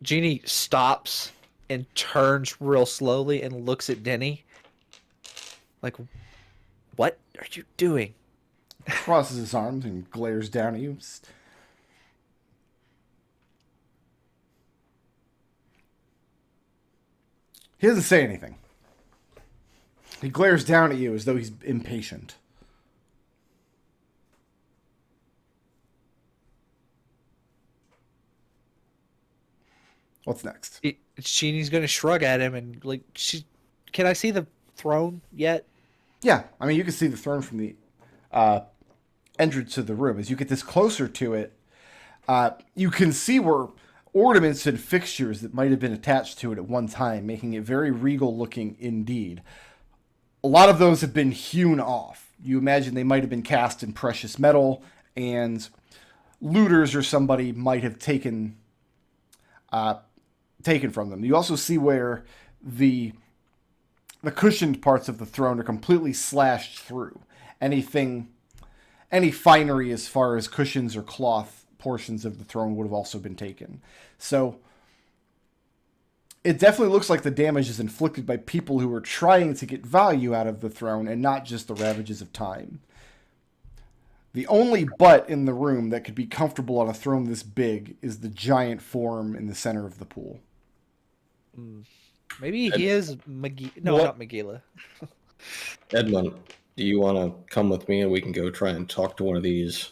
Genie stops and turns real slowly and looks at Denny. Like, what are you doing? Crosses his arms and glares down at you. He doesn't say anything. He glares down at you as though he's impatient. What's next? Genie's gonna shrug at him and like, can I see the throne yet? Yeah, I mean, you can see the throne from the entrance to the room. As you get this closer to it, you can see where ornaments and fixtures that might have been attached to it at one time, making it very regal looking indeed. A lot of those have been hewn off. You imagine they might have been cast in precious metal, and looters or somebody might have taken from them. You also see where the cushioned parts of the throne are completely slashed through. Any finery as far as cushions or cloth portions of the throne would have also been taken. So it definitely looks like the damage is inflicted by people who are trying to get value out of the throne and not just the ravages of time. The only butt in the room that could be comfortable on a throne this big is the giant form in the center of the pool. Maybe he is not Megila. Edmont, do you want to come with me and we can go try and talk to one of these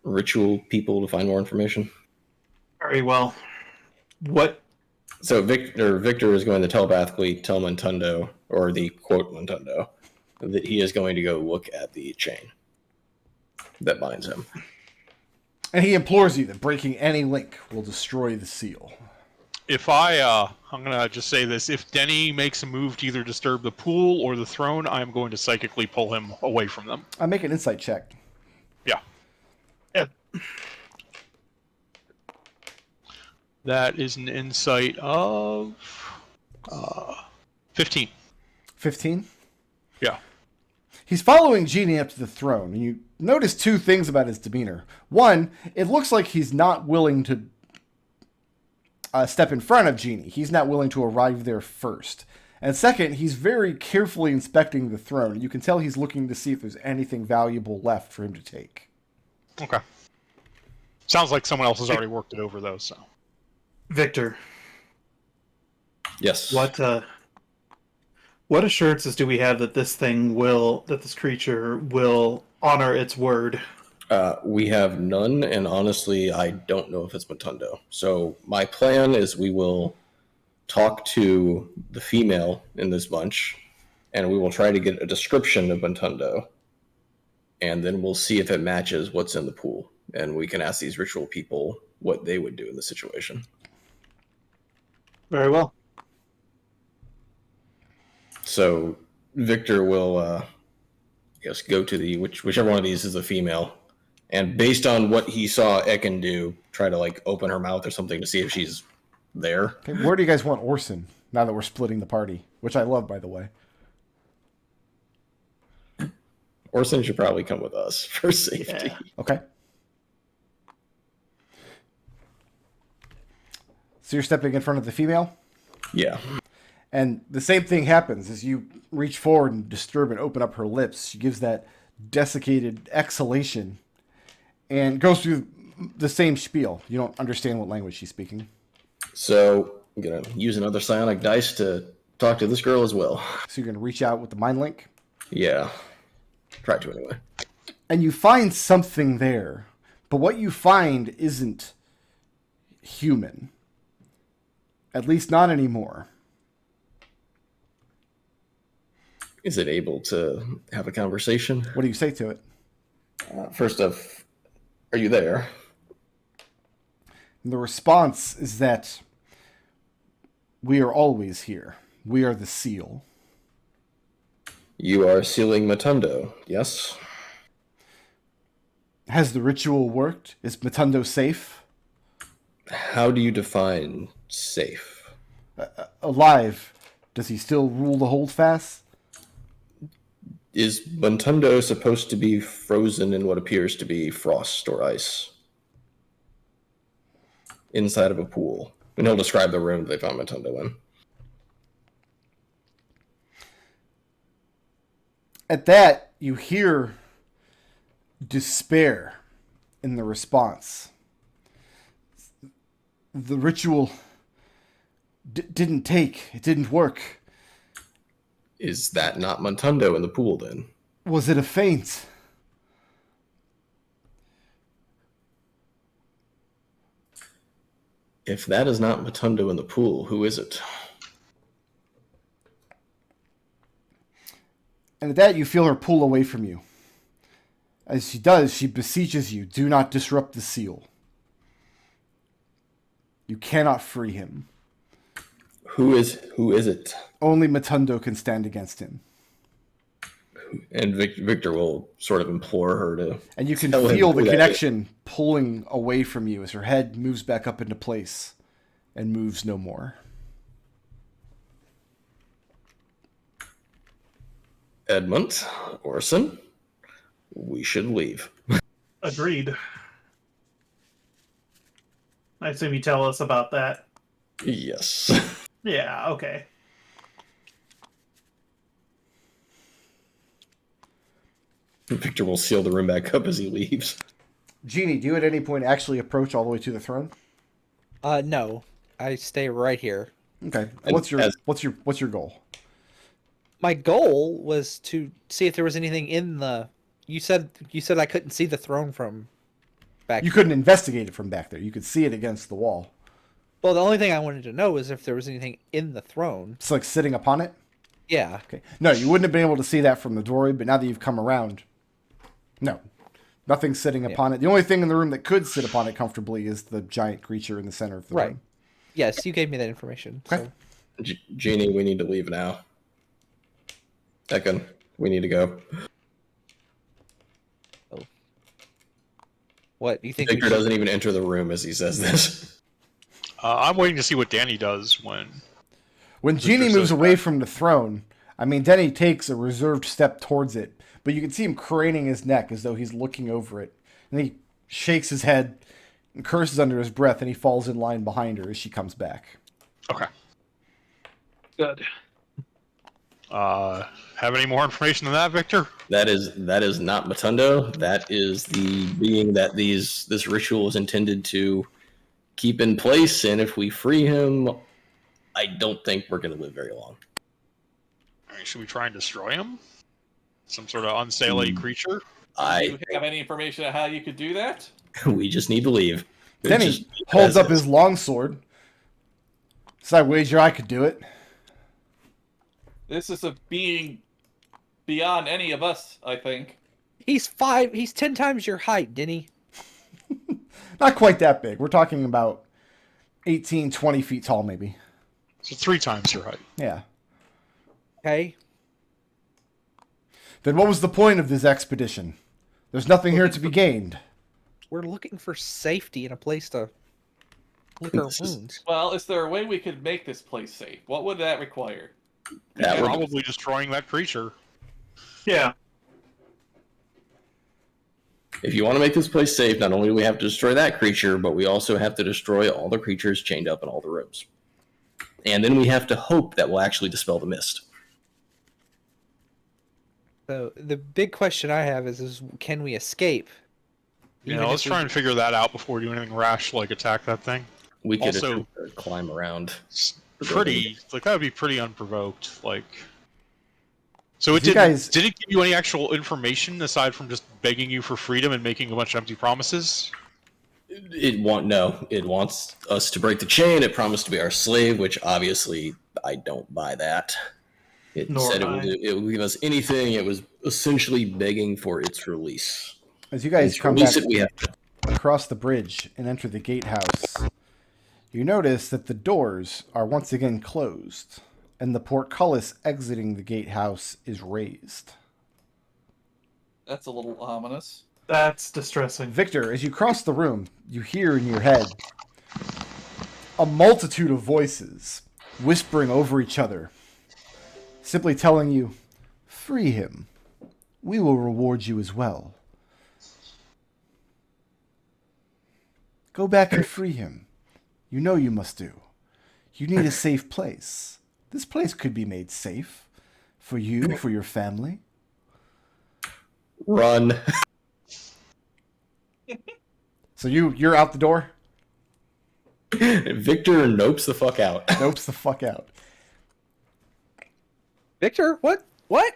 ritual people to find more information? Very well. What? So Victor is going to telepathically tell Montundo, or the quote Montundo, that he is going to go look at the chain that binds him. And he implores you that breaking any link will destroy the seal. If I'm gonna just say this: if Denny makes a move to either disturb the pool or the throne, I'm going to psychically pull him away from them. I make an insight check. Yeah. That is an insight of 15. 15? Yeah. He's following Genie up to the throne, and you notice two things about his demeanor. One, it looks like he's not willing to step in front of Genie. He's not willing to arrive there first. And second, he's very carefully inspecting the throne. You can tell he's looking to see if there's anything valuable left for him to take. Okay. Sounds like someone else has already worked it over, though, so. Victor. Yes. What assurances do we have that this creature will honor its word? We have none, and honestly, I don't know if it's Montundo. So my plan is we will talk to the female in this bunch, and we will try to get a description of Montundo, and then we'll see if it matches what's in the pool, and we can ask these ritual people what they would do in the situation. Very well. So Victor will, go to the whichever one of these is a female, and based on what he saw Ekon do, try to open her mouth or something to see if she's there. Okay, where do you guys want Orson now that we're splitting the party? Which I love, by the way. Orson should probably come with us for safety. Yeah. Okay. So you're stepping in front of the female? Yeah. And the same thing happens as you reach forward and disturb and open up her lips. She gives that desiccated exhalation and goes through the same spiel. You don't understand what language she's speaking. So I'm going to use another psionic dice to talk to this girl as well. So you're going to reach out with the mind link? Yeah. Try to anyway. And you find something there. But what you find isn't human. At least not anymore. Is it able to have a conversation? What do you say to it? First off, are you there? And the response is that we are always here. We are the seal. You are sealing Montundo, yes? Has the ritual worked? Is Montundo safe? How do you define safe? Alive. Does he still rule the holdfast? Is Montundo supposed to be frozen in what appears to be frost or ice? inside of a pool. And he'll describe the room they found Matundo in. At that, you hear despair in the response. The ritual didn't take. It didn't work. Is that not Matundo in the pool, then? Was it a feint? If that is not Matundo in the pool, who is it? And at that, you feel her pull away from you. As she does, she beseeches you, do not disrupt the seal. You cannot free him. Who is it? Only Matundo can stand against him. And Victor will sort of implore her to... And you can tell him feel who the that connection pulling away from you as her head moves back up into place and moves no more. Edmont, Orson, we should leave. Agreed. I assume you tell us about that. Yes. Yeah, okay. Victor will seal the room back up as he leaves. Genie, do you at any point actually approach all the way to the throne? No. I stay right here. Okay. And What's your as- what's your goal? My goal was to see if there was anything in the... You said I couldn't see the throne from back You couldn't investigate it from back there. You could see it against the wall. Well, the only thing I wanted to know was if there was anything in the throne. It's like sitting upon it. Yeah. Okay. No, you wouldn't have been able to see that from the doorway, but now that you've come around, no. Nothing's sitting upon it. The only thing in the room that could sit upon it comfortably is the giant creature in the center of the Right. room. Yes, you gave me that information. Okay. So. Genie, we need to leave now. Ekon, we need to go. What, you think Victor doesn't even enter the room as he says this. I'm waiting to see what Danny does When Genie says moves away that. from the throne, I mean, Denny takes a reserved step towards it, but you can see him craning his neck as though he's looking over it. And he shakes his head and curses under his breath, and he falls in line behind her as she comes back. Okay. Good. Have any more information than that, Victor? That is not Matundo. That is the being that this ritual is intended to keep in place, and if we free him, I don't think we're going to live very long. I mean, should we try and destroy him? Some sort of unsalely creature? Do you have any information on how you could do that? We just need to leave. Denny holds up his longsword. So I wager I could do it. This is a being beyond any of us, I think. He's 10 times your height, Denny. Not quite that big. We're talking about 18, 20 feet tall, maybe. So 3 times your height. Yeah. Okay. Then what was the point of this expedition? There's nothing here to be gained. We're looking for safety and a place to lick our wounds. Well, is there a way we could make this place safe? What would that require? That would- Probably destroying that creature. Yeah. If you want to make this place safe, not only do we have to destroy that creature, but we also have to destroy all the creatures chained up in all the rooms. And then we have to hope that we'll actually dispel the mist. So the big question I have is can we escape? Yeah, Even let's if we- try and figure that out before we do anything rash, like attack that thing. We could Also- climb around. Pretty, like, that would be pretty unprovoked. Like, so it You guys- did it give you any actual information aside from just begging you for freedom and making a bunch of empty promises? It wants us to break the chain. It promised to be our slave, which obviously I don't buy that. It Nor said I. it would give us anything. It was essentially begging for its release. As you guys To come release back it, we have to. across the bridge and enter the gatehouse, you notice that the doors are once again closed, and the portcullis exiting the gatehouse is raised. That's a little ominous. That's distressing. Victor, as you cross the room, you hear in your head a multitude of voices whispering over each other, simply telling you, free him. We will reward you as well. Go back and free him. you know you must do. You need a safe place. This place could be made safe for you, for your family. Run. So you're out the door? Victor nopes the fuck out. Nopes the fuck out. Victor, what? What?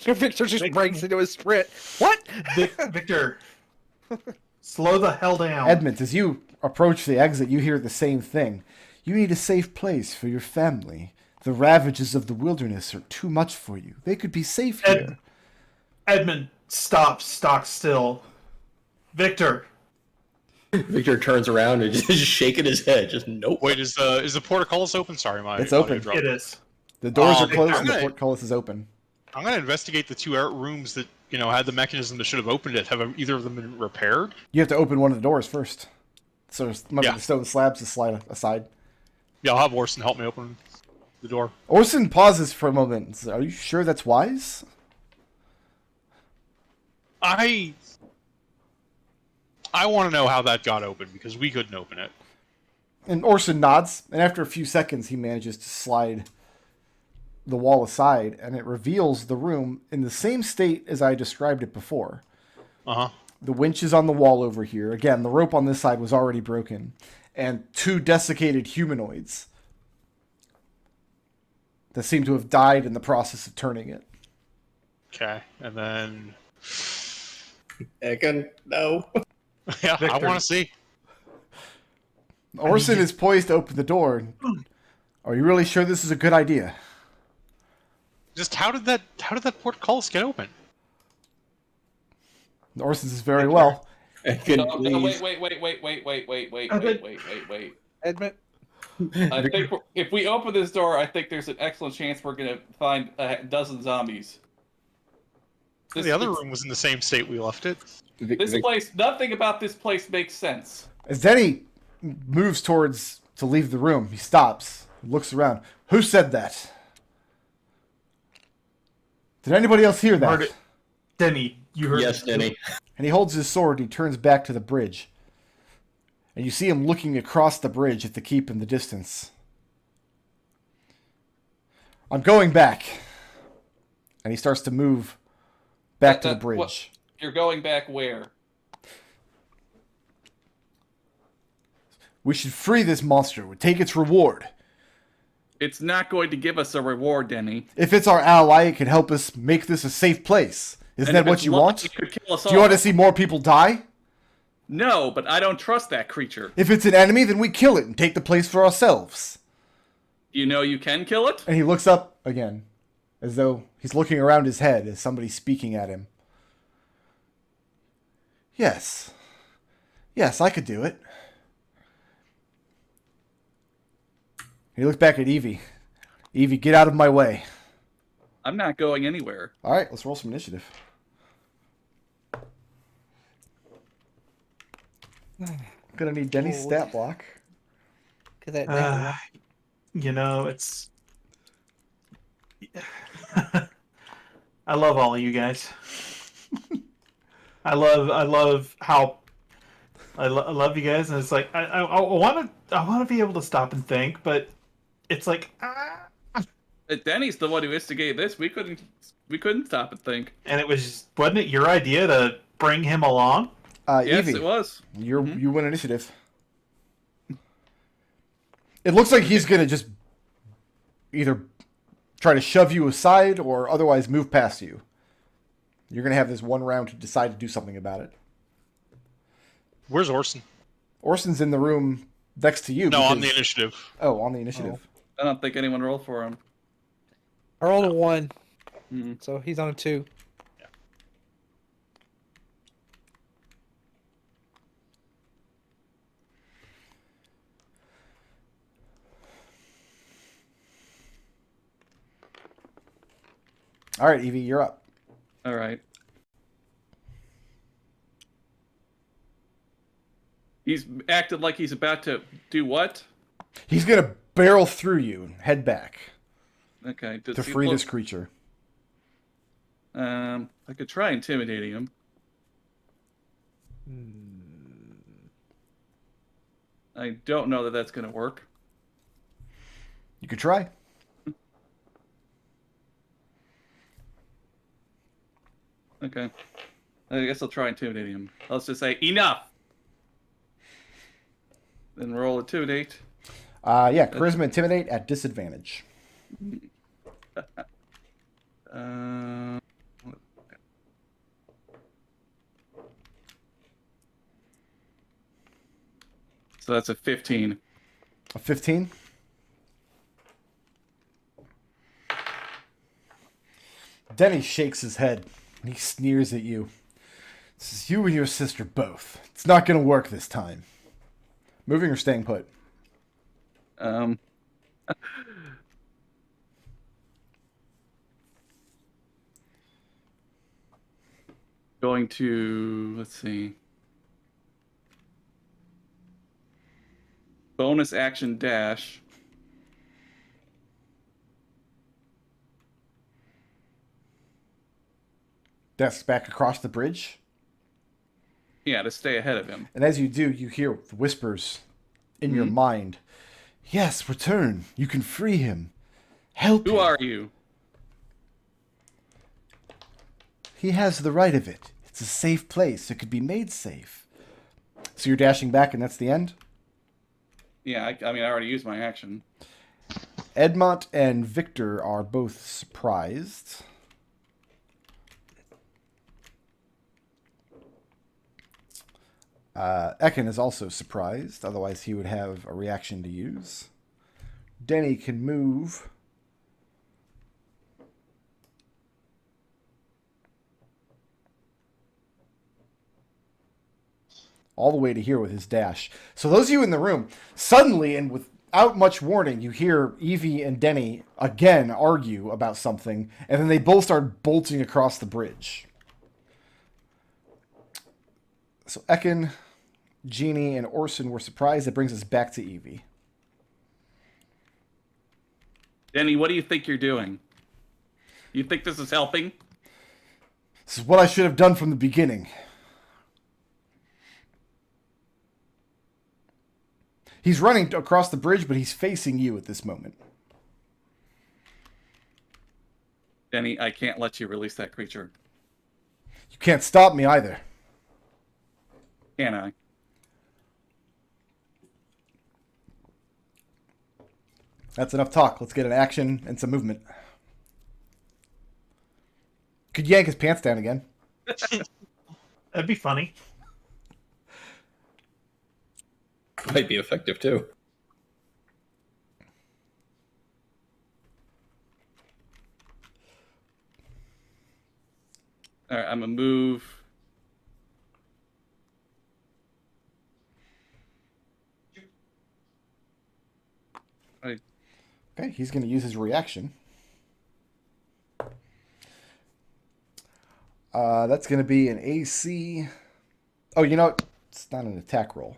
Victor just breaks into his sprint. What? Victor, slow the hell down. Edmont, as you approach the exit, you hear the same thing. You need a safe place for your family. The ravages of the wilderness are too much for you. They could be safe here. Edmund, stop, stock still. Victor. Victor turns around and just shaking his head. Just nope. Wait, is the portcullis open? Sorry, my It's open. audio dropped. It is. The doors are I'm closed and the gonna- portcullis is open. I'm gonna investigate the two rooms that had the mechanism that should have opened it. Have either of them been repaired? You have to open one of the doors first. So remember Yeah. the stone slabs to slide aside. Yeah, I'll have Orson help me open the door. Orson pauses for a moment. Are you sure that's wise? I want to know how that got open because we couldn't open it. And Orson nods, and after a few seconds, he manages to slide the wall aside, and it reveals the room in the same state as I described it before. Uh huh. The winch is on the wall over here. Again, the rope on this side was already broken. And two desiccated humanoids that seem to have died in the process of turning it. Okay, and then Ekon, no. yeah, I Victor. want to see. Orson is poised to open the door. Are you really sure this is a good idea? Just how did that portcullis get open? Orson says very well. Ekon, No, please. wait. Edmund? I think if we open this door, I think there's an excellent chance we're gonna find a dozen zombies. The other room was in the same state we left it. This place, nothing about this place makes sense. As Denny moves towards to leave the room, he stops, looks around. Who said that? Did anybody else hear that? Heard it. Denny, you heard Yes, it. Denny. And he holds his sword and he turns back to the bridge. And you see him looking across the bridge at the keep in the distance. I'm going back. And he starts to move back to the bridge. What, you're going back where? We should free this monster. We take its reward. It's not going to give us a reward, Denny. If it's our ally, it can help us make this a safe place. Isn't And that if what it's you lucky, want? it could kill us Do you all. want to see more people die? No, but I don't trust that creature. If it's an enemy, then we kill it and take the place for ourselves. You know you can kill it? And he looks up again, as though he's looking around his head as somebody's speaking at him. Yes. Yes, I could do it. He looked back at Evie. Evie, get out of my way. I'm not going anywhere. All right, let's roll some initiative. Gonna need Denny's stat block. Look at that. You know, it's. I love all of you guys. I love how. I love you guys, and it's like I want to be able to stop and think, but it's like Denny's the one who instigated this. We couldn't stop and think. and it was wasn't it your idea to bring him along? Yes, Evie, it was. you win initiative. It looks like he's gonna just either try to shove you aside or otherwise move past you. You're gonna have this one round to decide to do something about it. Where's Orson? Orson's in the room next to you. No, on the because- initiative. Oh, on the initiative. I don't think anyone rolled for him. I rolled a 1, Mhm. so he's on a 2. All right, Evie, you're up. All right. He's acted like he's about to do what? He's gonna barrel through you and head back Okay. Does to he free look- this creature. I could try intimidating him. I don't know that that's going to work. You could try. Okay. I guess I'll try intimidating him. Let's just say, enough! Then roll Intimidate. Yeah, Charisma Intimidate at disadvantage. So that's a 15. A 15? Denny shakes his head, and he sneers at you. This is you and your sister both. It's not going to work this time. Moving or staying put? Going to, let's see. Bonus action dash. That's back across the bridge. Yeah, to stay ahead of him. And as you do, you hear whispers in your mind. Yes, return. You can free him. Help Who him. are you? He has the right of it. It's a safe place. It could be made safe. So you're dashing back, and that's the end? Yeah, I mean, I already used my action. Edmont and Victor are both surprised. Ekon is also surprised. Otherwise, he would have a reaction to use. Denny can move. All the way to here with his dash. So those of you in the room, suddenly and without much warning, you hear Evie and Denny again argue about something, and then they both start bolting across the bridge. So Ekon, Genie, and Orson were surprised. That brings us back to Evie. Denny, what do you think you're doing? You think this is helping? This is what I should have done from the beginning. He's running across the bridge, but he's facing you at this moment. Denny, I can't let you release that creature. You can't stop me either. Can I? That's enough talk. Let's get an action and some movement. Could yank his pants down again. That'd be funny. Might be effective too. All right, I'm gonna move. Okay, he's going to use his reaction. That's going to be an AC. Oh, you know what? It's not an attack roll.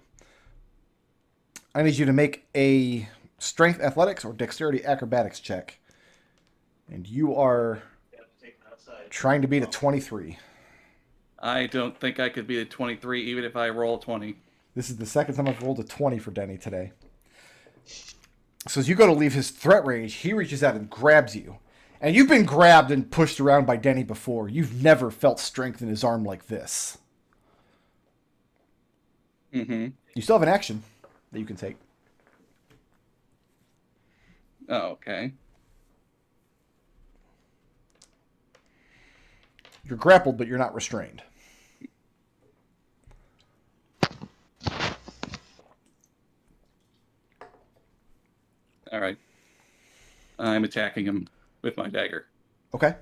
I need you to make a strength athletics or dexterity acrobatics check. And you are trying to beat a 23. I don't think I could beat a 23 even if I roll 20. This is the second time I've rolled a 20 for Denny today. So as you go to leave his threat range, he reaches out and grabs you. And you've been grabbed and pushed around by Denny before. You've never felt strength in his arm like this. Mm-hmm. You still have an action that you can take. Oh, okay. You're grappled, but you're not restrained. All right. I'm attacking him with my dagger. Okay.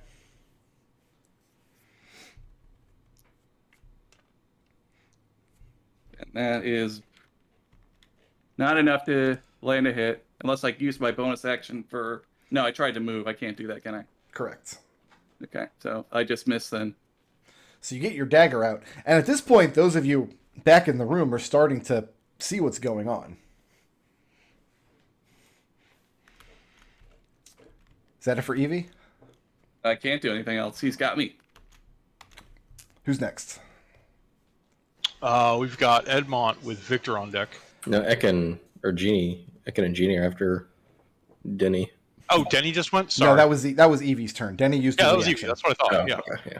And that is not enough to land a hit unless I use my bonus action for... No, I tried to move. I can't do that, can I? Correct. Okay, so I just missed then. So you get your dagger out. And at this point, those of you back in the room are starting to see what's going on. Is that it for Evie? I can't do anything else. He's got me. Who's next? We've got Edmont with Victor on deck. No, Ekon or Genie. Ekon and Genie are after Denny. Oh, Denny just went. Sorry. No, that was Evie's turn. Denny used yeah, his that was reaction. easy. That's what I thought. Oh, yeah. okay, yeah.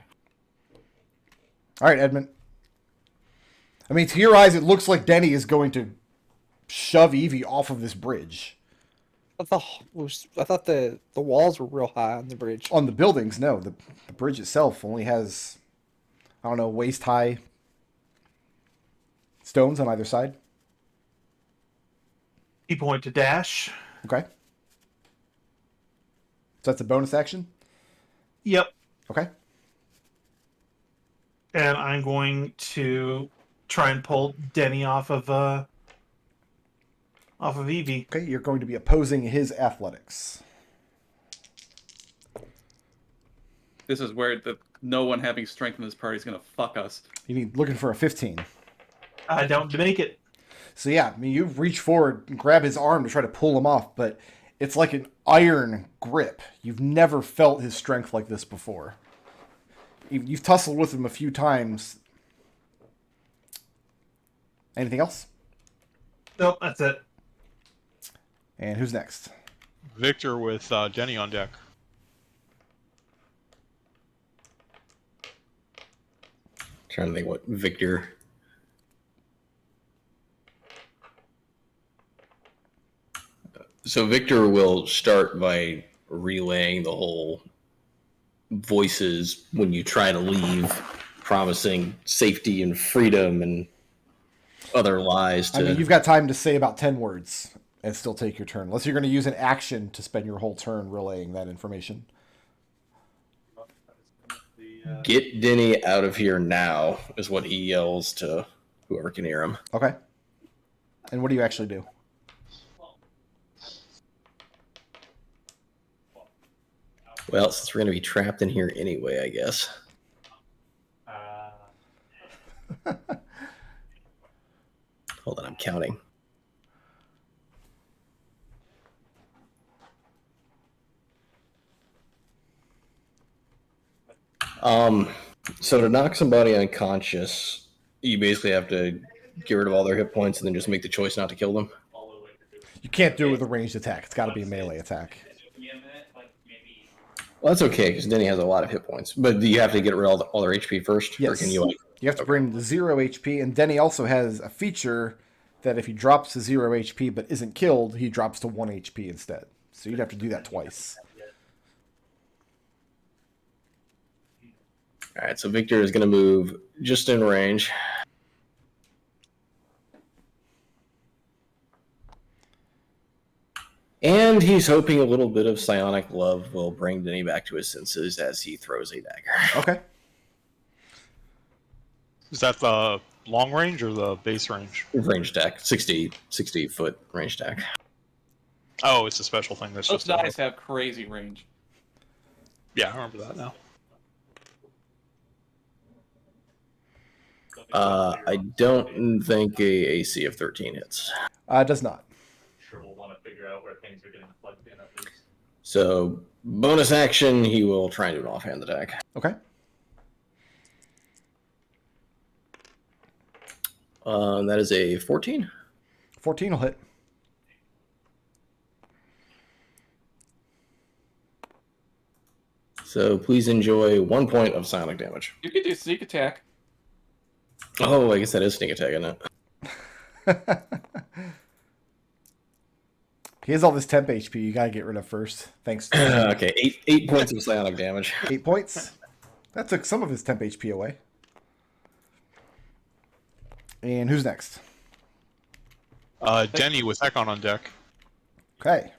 All right, Edmont. I mean, to your eyes, it looks like Denny is going to shove Evie off of this bridge. I thought the walls were real high on the bridge. On the buildings, no. The bridge itself only has, I don't know, waist-high stones on either side. He point to dash. Okay. So that's a bonus action? Yep. Okay. And I'm going to try and pull Denny off of Evie. Okay, you're going to be opposing his athletics. This is where no one having strength in this party is going to fuck us. You need looking for a 15. I don't make it. So yeah, I mean, you reach forward and grab his arm to try to pull him off, but it's like an iron grip. You've never felt his strength like this before. You've tussled with him a few times. Anything else? Nope, that's it. And who's next? Victor with Denny on deck. Trying to think what Victor. So Victor will start by relaying the whole voices when you try to leave, promising safety and freedom and other lies. I mean, you've got time to say about 10 words and still take your turn. Unless you're going to use an action to spend your whole turn relaying that information. Get Denny out of here now is what he yells to whoever can hear him. Okay. And what do you actually do? Well, since we're going to be trapped in here anyway, I guess. Hold on, I'm counting. So to knock somebody unconscious, you basically have to get rid of all their hit points and then just make the choice not to kill them. You can't do it with a ranged attack. It's got to be a melee attack. Well, that's okay, because Denny has a lot of hit points. But do you have to get rid of all their HP first? Yes. Or can you, You have to bring the 0 HP, and Denny also has a feature that if he drops to 0 HP but isn't killed, he drops to 1 HP instead. So you'd have to do that twice. All right, so Victor is going to move just in range. And he's hoping a little bit of psionic love will bring Denny back to his senses as he throws a dagger. Okay. Is that the long range or the base range? Range attack, 60 foot range attack. Oh, it's a special thing. That's Those just dice have crazy range. Yeah, I remember that now. I don't think a AC of 13 hits. It does not. Sure, we'll want to figure out where things are getting plugged in at least. So, bonus action, he will try and do an offhand attack. Okay. That is a 14. 14 will hit. So, please enjoy 1 point of psionic damage. You could do sneak attack. Oh, I guess that is sneak attack, isn't it? He has all this temp HP you gotta get rid of first. Thanks. Okay, 8 points of psionic damage. 8 points. That took some of his temp HP away. And who's next? Denny with Ekon on deck. Okay.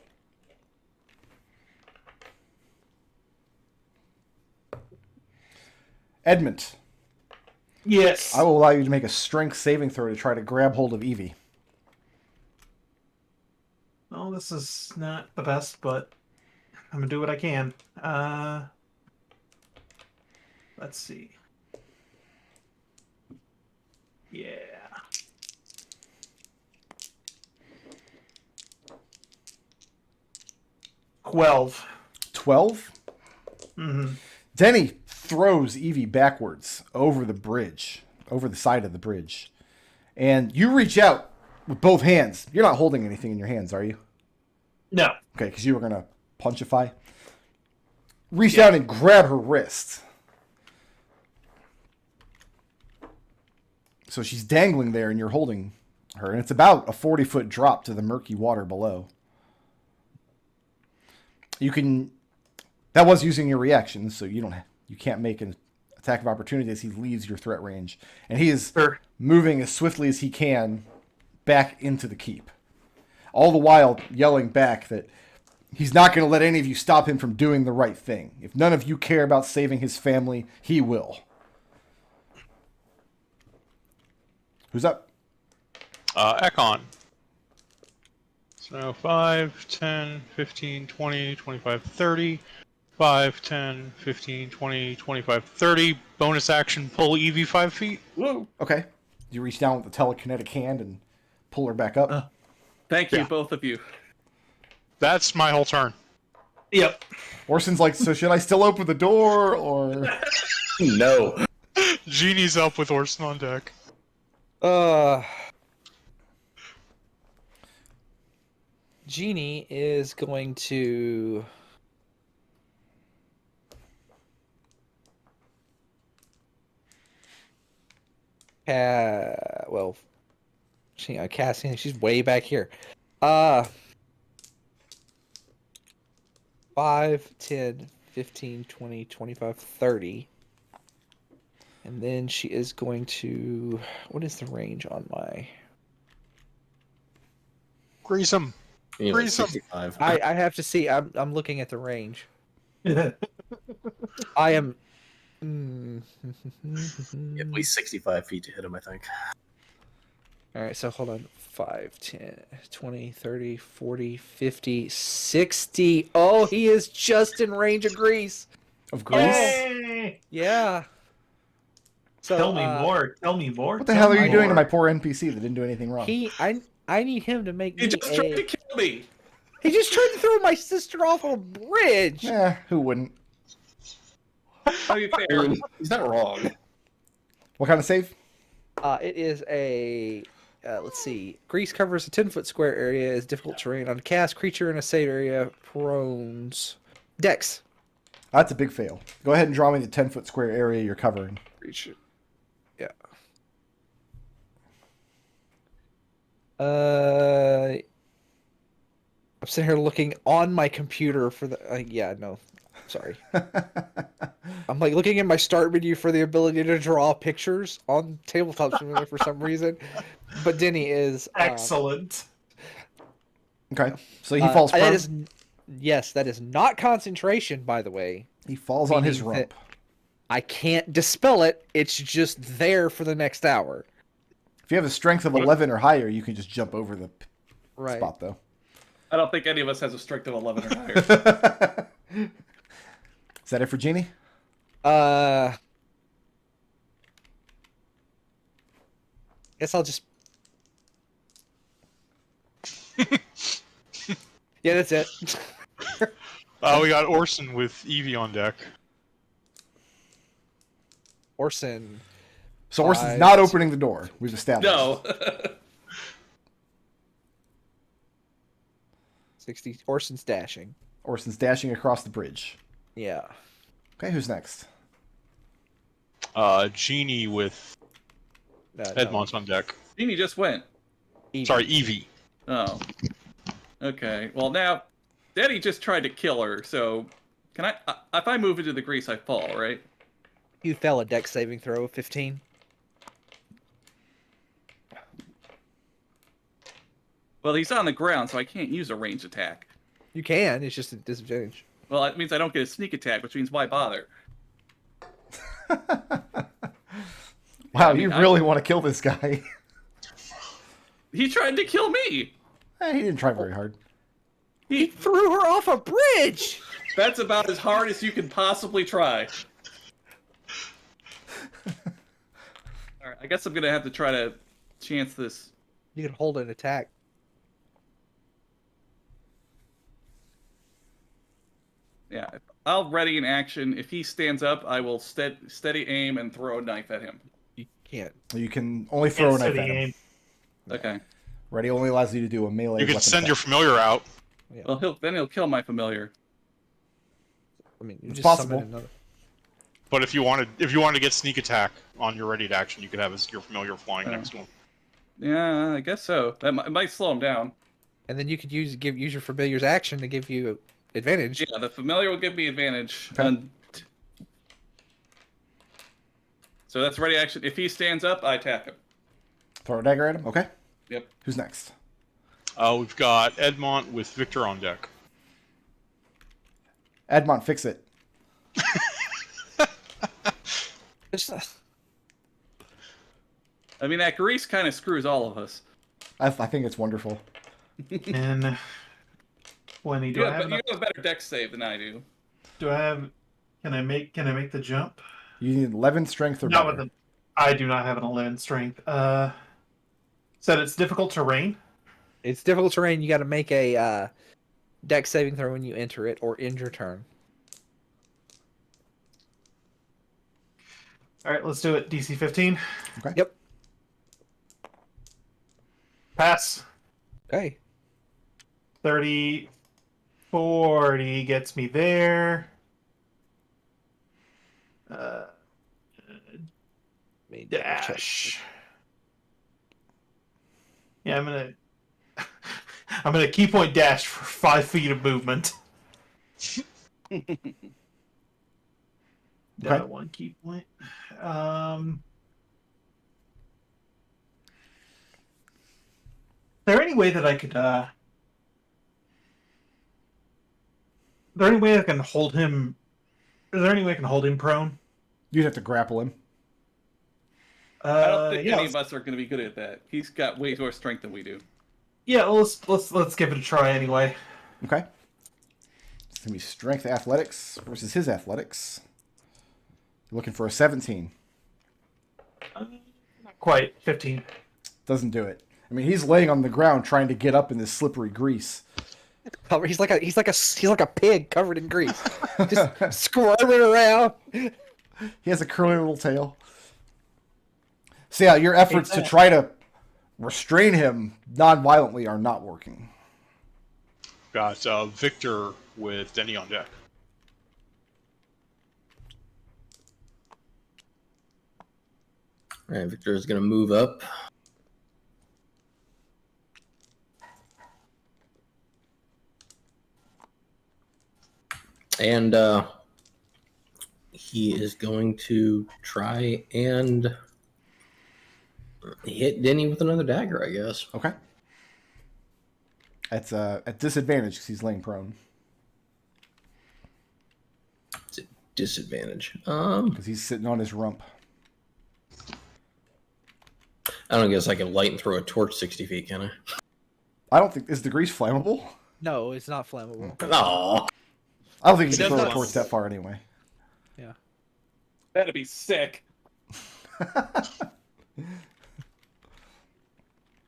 Edmont, Yes. I will allow you to make a strength saving throw to try to grab hold of Evie. Oh, this is not the best, but I'm gonna do what I can. Let's see. Yeah. $12. 12? Mm-hmm. Denny throws Evie backwards over the bridge, over the side of the bridge. And you reach out with both hands. You're not holding anything in your hands, are you? No. Okay, because you were going to punchify. Reach down and grab her wrist. So she's dangling there and you're holding her. And it's about a 40-foot drop to the murky water below. You can... That was using your reaction, so you can't make an attack of opportunity as he leaves your threat range. And he is moving as swiftly as he can back into the keep. All the while yelling back that he's not going to let any of you stop him from doing the right thing. If none of you care about saving his family, he will. Who's up? Ekon. So 5, 10, 15, 20, 25, 30. 5, 10, 15, 20, 25, 30. Bonus action, pull Evie 5 feet. Whoa. Okay. You reach down with the telekinetic hand and pull her back up. Thank you, both of you. That's my whole turn. Yep. Orson's like, so should I still open the door, or... No. Genie's up with Orson on deck. Genie is going to... well, casting, she's way back here. 5, 10, 15, 20, 25, 30. And then she is going to... What is the range on my... Grease him. You know, Grease him. 65. I have to see. I'm looking at the range. I am... At least 65 feet to hit him, I think. Alright, so hold on. 5, 10, 20, 30, 40, 50, 60. Oh, he is just in range of grease. Of grease? Hey! Yeah. So, Tell me more. Tell me more. What the hell are you doing to my poor NPC that didn't do anything wrong? I need him to make He me just tried to kill me. He just tried to throw my sister off a bridge. Yeah, who wouldn't? To be fair, He's not wrong. What kind of save? It is a... let's see. Grease covers a 10-foot square area as difficult terrain. On cast, creature in a safe area prones. Dex. That's a big fail. Go ahead and draw me the 10-foot square area you're covering. Creature. Yeah. I'm sitting here looking on my computer for the... yeah, no. Sorry. I'm like looking at my start menu for the ability to draw pictures on Tabletop Simulator for some reason. But Denny is... Excellent. Okay, so he falls prone. That is, yes, that is not concentration, by the way. He falls on his Meaning rump. I can't dispel it. It's just there for the next hour. If you have a strength of 11 or higher, you can just jump over the Right. spot, though. I don't think any of us has a strength of 11 or higher. Is that it for Genie? Guess I'll just... yeah, that's it. We got Orson with Evie on deck. Orson. So Orson's not opening the door. We've established. No. 60. Orson's dashing. Orson's dashing across the bridge. Yeah. Okay, who's next? Genie with No. Edmont on deck. Genie just went. Sorry, Evie. Oh. Okay. Well, now, Denny just tried to kill her, so can I if I move into the grease, I fall, right? You fell a dex saving throw of 15. Well, he's on the ground, so I can't use a range attack. You can. It's just a disadvantage. Well, that means I don't get a sneak attack, which means why bother? Wow, you really want to kill this guy. He tried to kill me. He didn't try very hard. He threw her off a bridge! That's about as hard as you can possibly try. All right, I guess I'm gonna have to try to chance this. You can hold an attack. Yeah, I'll ready an action. If he stands up, I will steady aim and throw a knife at him. You can't. You can only throw a knife at him. Okay. Ready only allows you to do a melee. You could weapon send attack. your familiar out. Well, he'll kill my familiar. I mean, you It's just possible. summon another. But if you wanted to get sneak attack on your ready to action, you could have your familiar flying next to him. Yeah, I guess so. It might slow him down. And then you could use your familiar's action to give you advantage. Yeah, the familiar will give me advantage. Okay. So that's ready action. If he stands up, I attack him. Throw a dagger at him. Okay. Yep. Who's next? We've got Edmont with Victor on deck. Edmont, fix it. I mean, that grease kind of screws all of us. I think it's wonderful. And 20. You have a better deck save than I do. Do I have? Can I make the jump? You need 11 strength or Not better. with I do not have an 11 strength. Said it's difficult terrain. It's difficult terrain. You got to make a dex saving throw when you enter it or end your turn. All right, let's do it. DC 15. Okay. Yep. Pass. Okay. 30, 40 gets me there. Dash. Yeah, I'm gonna key point dash for 5 feet of movement. Okay. One key point. Is there any way that I could? Is there any way I can hold him? Is there any way I can hold him prone? You'd have to grapple him. I don't think yeah, any of us are going to be good at that. He's got way more strength than we do. yeah. Let's give it a try anyway. Okay. It's going to be strength athletics versus his athletics. You're looking for a 17. Not quite 15. Doesn't do it. I mean, he's laying on the ground trying to get up in this slippery grease. He's like a pig covered in grease, just squirming around. He has a curly little tail. So yeah, your efforts to try to restrain him non-violently are not working. Got Victor with Denny on deck. All right, Victor is going to move up. And he is going to try and hit Denny with another dagger, I guess. Okay. It's at disadvantage because he's laying prone. It's a disadvantage. Because he's sitting on his rump. I don't guess I can light and throw a torch 60 feet, can I? I don't think... Is the grease flammable? No, it's not flammable. No. I don't think you It can throw does a not- torch that far anyway. Yeah. That'd be sick.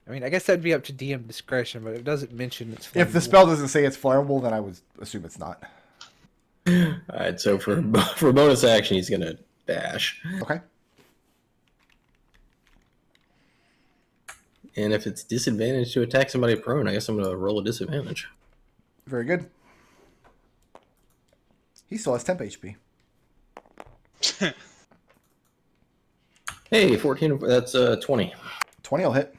I mean, I guess that'd be up to DM discretion, but it doesn't mention it's flammable. If the spell doesn't say it's flammable, then I would assume it's not. All right, so for bonus action, he's going to dash. Okay. And if it's disadvantage to attack somebody prone, I guess I'm going to roll a disadvantage. Very good. He still has temp HP. Hey, 14, that's 20. 20 will hit.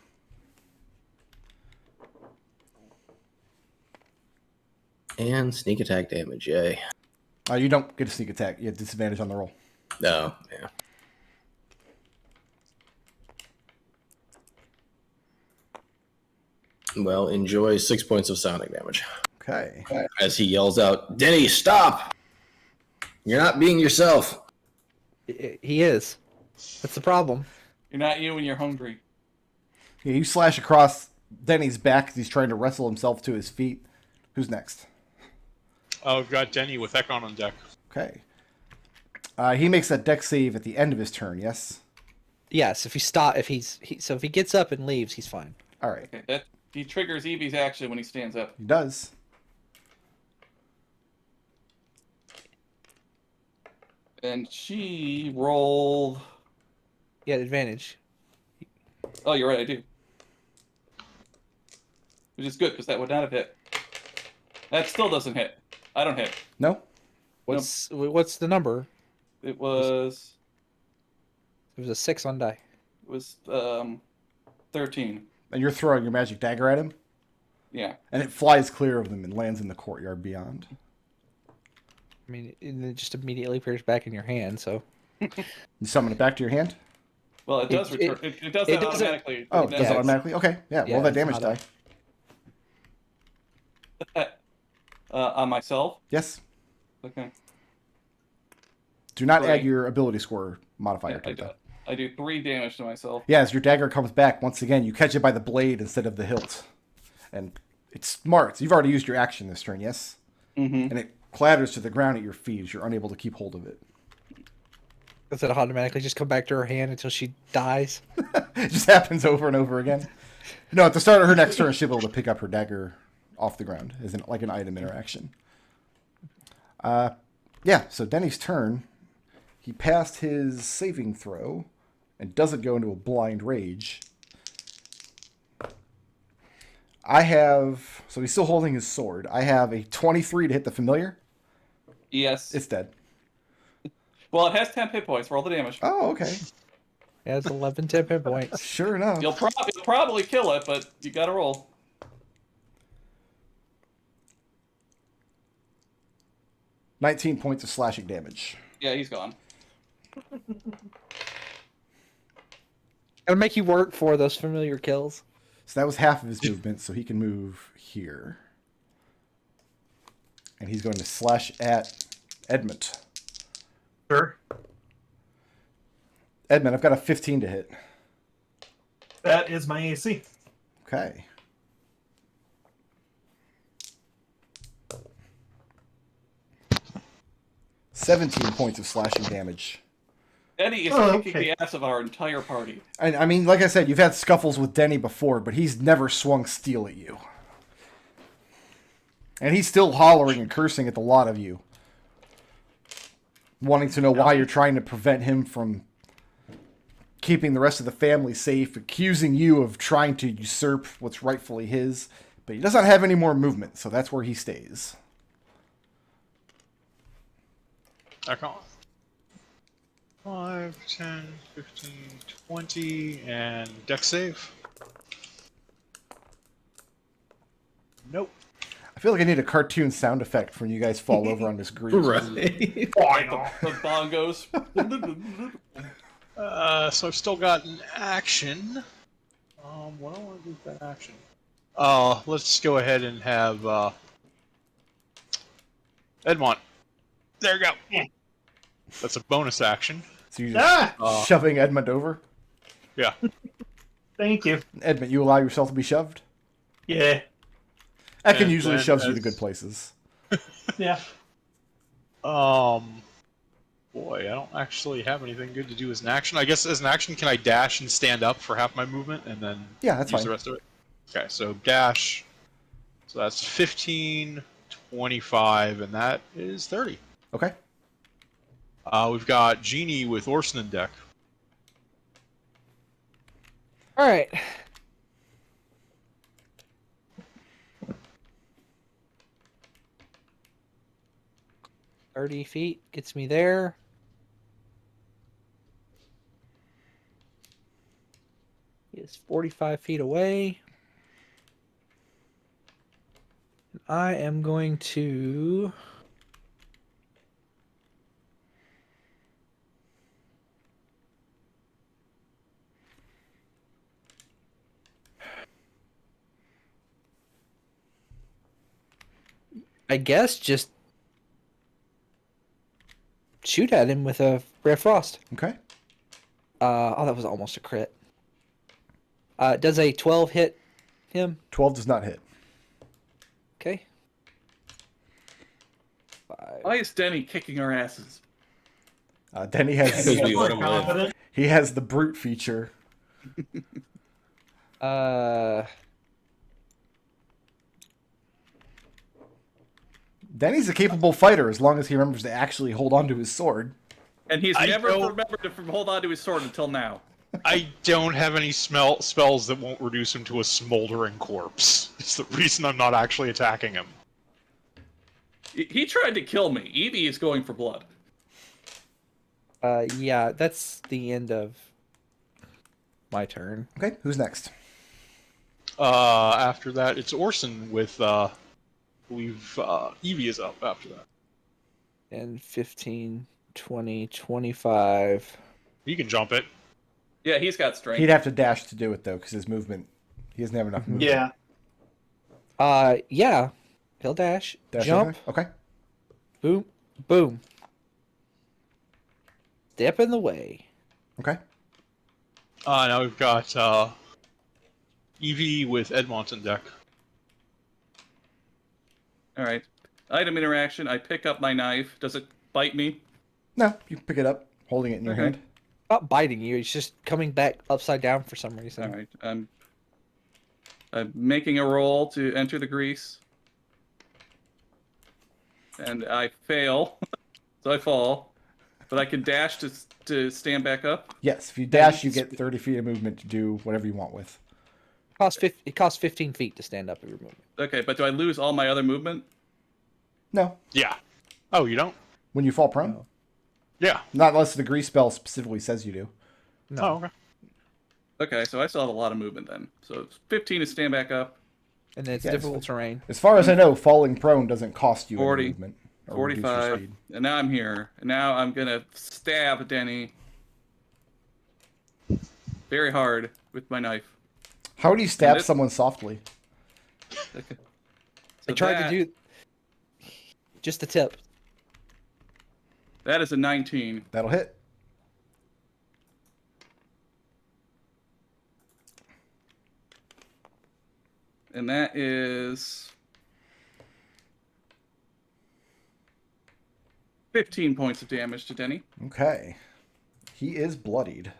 And sneak attack damage, yay. You don't get a sneak attack. You have disadvantage on the roll. No, yeah. Well, enjoy 6 points of sonic damage. Okay. As he yells out, Denny, stop! You're not being yourself. He is. That's the problem. You're not you when you're hungry. Yeah, you slash across Denny's back as he's trying to wrestle himself to his feet. Who's next? We've got Denny with Ekon on deck. Okay. He makes that deck save at the end of his turn, yes? Yes, if he gets up and leaves, he's fine. All right. Okay, that he triggers Evie's action when he stands up. He does. And she rolled. Yeah, advantage. Oh, you're right, I do. which is good because that would not have hit. That still doesn't hit. I don't hit. No? What's the number? It was It was a 6 on die. 13. And you're throwing your magic dagger at him? Yeah. And it flies clear of them and lands in the courtyard beyond. I mean, it just immediately appears back in your hand, so... You summon it back to your hand? Well, it does return. It does it that doesn't- automatically. Oh, does it automatically? Okay, yeah, Yeah, roll that it's damage not die. On myself. Yes. Okay. Do not Right. add your ability score modifier Yeah, to that. I do 3 damage to myself. Yeah, as your dagger comes back, once again, you catch it by the blade instead of the hilt. And it's smart. So you've already used your action this turn, yes? Mm-hmm. And it clatters to the ground at your feet as you're unable to keep hold of it. Does it automatically just come back to her hand until she dies? It just happens over and over again. No, at the start of her next turn, she'll be able to pick up her dagger off the ground as like an item interaction. Yeah, so Denny's turn. He passed his saving throw and doesn't go into a blind rage. So he's still holding his sword. I have a 23 to hit the familiar. Yes. It's dead. Well, it has 10 hit points. Roll the damage. Oh, okay. It has 11 temp hit points. Sure enough. You'll probably kill it, but you gotta roll. 19 points of slashing damage. Yeah, he's gone. It'll make you work for those familiar kills. So that was half of his movement, so he can move here. And he's going to slash at Edmont. Sure. Edmont, I've got a 15 to hit. That is my AC. Okay. $17 points of slashing damage. Denny is Oh, kicking okay. the ass of our entire party. And I mean, like I said, you've had scuffles with Denny before, but he's never swung steel at you. And he's still hollering and cursing at the lot of you. Wanting to know why you're trying to prevent him from keeping the rest of the family safe, accusing you of trying to usurp what's rightfully his. But he doesn't have any more movement, so that's where he stays. Ekon. 5, 10, 15, 20, and deck save. Nope. I feel like I need a cartoon sound effect when you guys fall over on this green. Right. The bongos. So I've still got an action. What do I want to do with that action? Let's go ahead and have Edmont. There you go. That's a bonus action. So you're just shoving Edmund over? Yeah. Thank you. Edmund, you allow yourself to be shoved? Yeah. Ekon And usually then shoves you to as- good places. Yeah. Boy, I don't actually have anything good to do as an action. I guess as an action, can I dash and stand up for half my movement and then Yeah, that's use fine. the rest of it? Okay, so dash. So that's 15, 25, and that is 30. Okay. We've got Genie with Orson in deck. All right. "30 feet gets me there. He is 45 feet away. I am going to... I guess just shoot at him with a Ray of Frost. Okay. Oh, that was almost a crit. Does a 12 hit him? 12 does not hit. Okay. 5. Why is Denny kicking our asses? Denny has Because we let him live. Confident. he has the brute feature. Denny's a capable fighter as long as he remembers to actually hold on to his sword. And he's I never don't- remembered to hold on to his sword until now. I don't have any spells that won't reduce him to a smoldering corpse. It's the reason I'm not actually attacking him. He tried to kill me. Evie is going for blood. Yeah, that's the end of my turn. Okay, who's next? After that, it's Orson with, I believe, Evie is up after that. And 15, 20, 25. You can jump it. Yeah, he's got strength. He'd have to dash to do it, though, because his movement... He doesn't have enough movement. Yeah. Yeah. He'll dash. Dash jump. Okay. Boom. Boom. Step in the way. Okay. Now we've got, Evie with Edmont on deck. All right. Item interaction. I pick up my knife. Does it bite me? No, you can pick it up, holding it in your Okay. hand. Not biting you. It's just coming back upside down for some reason. All right. I'm making a roll to enter the grease. And I fail. So I fall. But I can dash to stand back up. Yes, if you dash, you get 30 feet of movement to do whatever you want with. It costs 15 feet to stand up every movement. Okay, but do I lose all my other movement? No, Yeah. Oh, you don't? when you fall prone. Yeah. Not unless the grease spell specifically says you do. No. Oh, okay. Okay, so I still have a lot of movement then. So it's 15 to stand back up. And then it's Yeah, it's difficult terrain. As far as I know, falling prone doesn't cost you 40, any movement. Or reduce your 45. speed. And now I'm here. And now I'm going to stab Denny very hard with my knife. How do you stab this- someone softly? Okay. I So tried to do just a tip. That is a 19. That'll hit. And that is 15 points of damage to Denny. Okay. He is bloodied.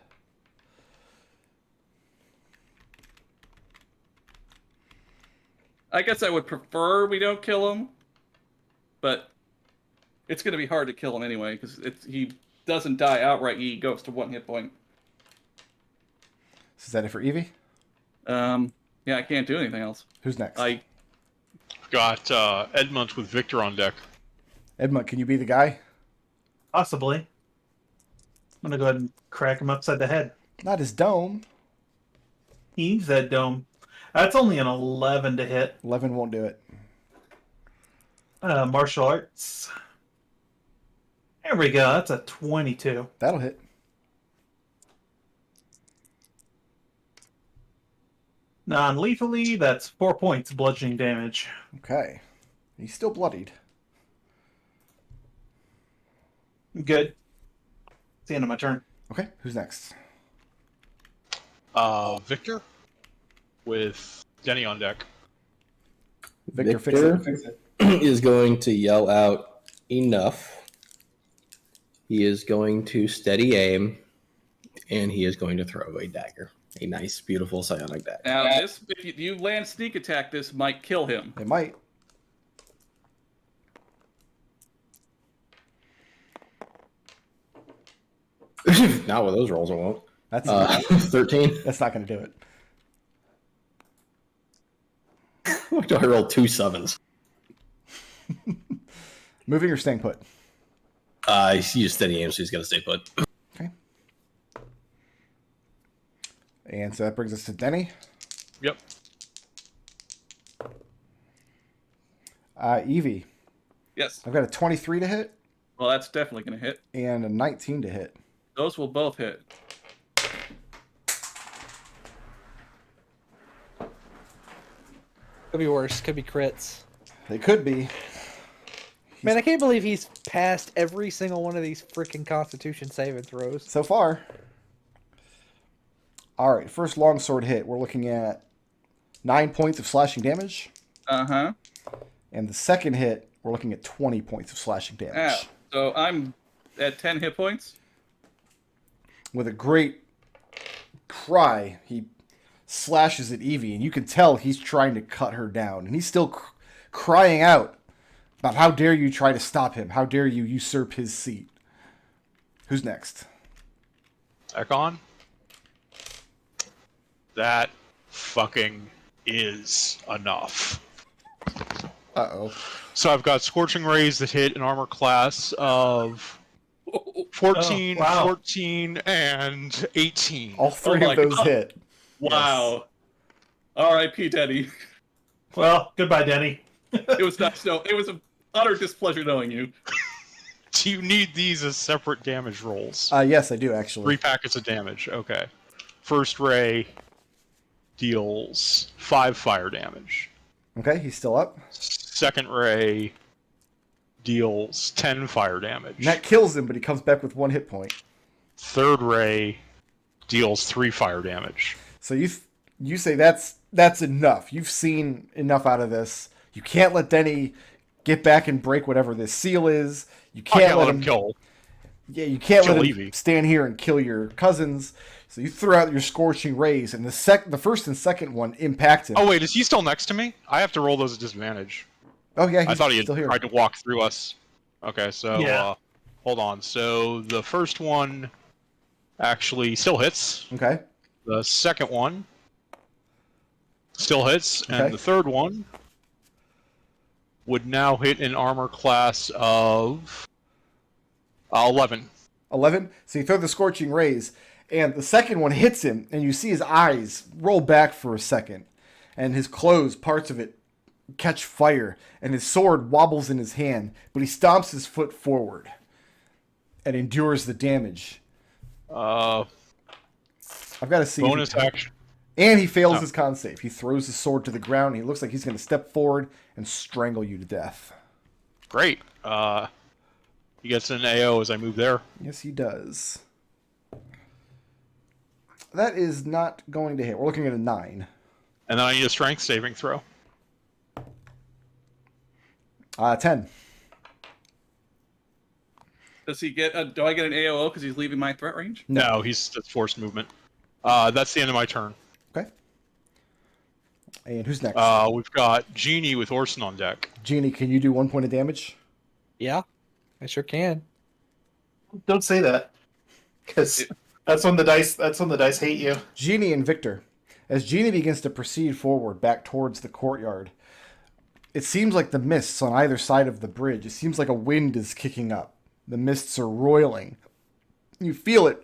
I guess I would prefer we don't kill him, but it's going to be hard to kill him anyway because he doesn't die outright. He goes to 1 hit point. Is that it for Evie? Yeah, I can't do anything else. Who's next? I Got, Edmont with Victor on deck. Edmont, can you be the guy? Possibly. I'm gonna go ahead and crack him upside the head. Not his dome. He needs that dome. That's only an 11 to hit. 11 won't do it. Martial arts. There we go. That's a 22. That'll hit. Non-lethally, that's 4 points bludgeoning damage. Okay. He's still bloodied. Good. It's the end of my turn. Okay, who's next? Victor with Denny on deck. Victor, fix it. is going to yell out, "Enough." He is going to steady aim, and he is going to throw a dagger. A nice, beautiful psionic dagger. now this if you land sneak attack, this might kill him. It might. Not with those rolls, it won't. That's 13. that's not going to do it. I rolled 2 sevens. Moving or staying put? He used steady aim, so he's going to stay put. Okay. And so that brings us to Denny. Yep. Evie. Yes. I've got a 23 to hit Well, that's definitely going to hit. and a 19 to hit. Those will both hit. Could be worse. Could be crits. They could be. Man, I can't believe he's passed every single one of these freaking Constitution saving throws. So far. All right, first longsword hit. We're looking at 9 points of slashing damage. Uh-huh. And the second hit, we're looking at 20 points of slashing damage. Ow. So I'm at 10 hit points. With a great cry, he slashes at Evie, and you can tell he's trying to cut her down. And he's still crying out about how dare you try to stop him? How dare you usurp his seat? Who's next? Ekon. That fucking is enough. Uh-oh. So I've got Scorching Rays that hit an armor class of 14, Oh, wow. 14, and 18. All three my of those God. hit. Wow. R.I.P. Denny. Well, goodbye, Denny. It was nice. No, it was an utter displeasure knowing you. Do you need these as separate damage rolls? Yes, I do, actually. 3 packets of damage. Okay. First ray deals 5 fire damage. Okay, he's still up. Second ray deals 10 fire damage. And that kills him, but he comes back with 1 hit point. Third ray deals 3 fire damage. So you say that's enough. You've seen enough out of this. You can't let Denny get back and break whatever this seal is. You I can't can't let him kill. Yeah, you can't kill let him Evie. stand here and kill your cousins. So you throw out your Scorching Rays, and the first and second one impact him. Oh wait, is he still next to me? I have to roll those at disadvantage. Oh yeah, he's I thought he had still here. tried to walk through us. Okay, so Yeah. hold on. So the first one actually still hits. Okay. The second one still hits, Okay. and the third one would now hit an armor class of 11. 11. So you throw the Scorching Rays, and the second one hits him, and you see his eyes roll back for a second, and his clothes, parts of it, catch fire, and his sword wobbles in his hand, but he stomps his foot forward and endures the damage. Uh, I've got to see. bonus action. And he fails Oh. his con save. He throws his sword to the ground. And he looks like he's going to step forward and strangle you to death. Great. He gets an AO as I move there. Yes, he does. That is not going to hit. We're looking at a 9. And then I need a strength saving throw. 10. Does he get? Do I get an AOO because he's leaving my threat range? No, that's forced movement. That's the end of my turn. Okay. And who's next? We've got Genie with Orson on deck. Genie, can you do 1 point of damage? Yeah, I sure can. Don't say that, because that's when the dice hate you. Genie and Victor. As Genie begins to proceed forward back towards the courtyard, it seems like the mists on either side of the bridge, it seems like a wind is kicking up. The mists are roiling. You feel it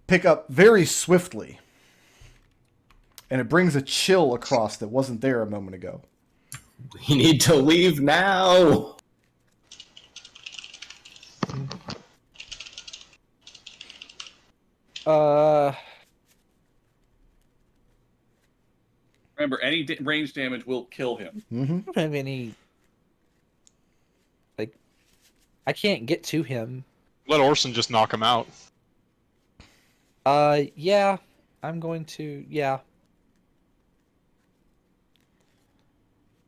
pick up very swiftly. And it brings a chill across that wasn't there a moment ago. We need to leave now. Remember, any range damage will kill him. Mm-hmm. I don't have any. Like, I can't get to him. Let Orson just knock him out. Yeah, I'm going to. Yeah.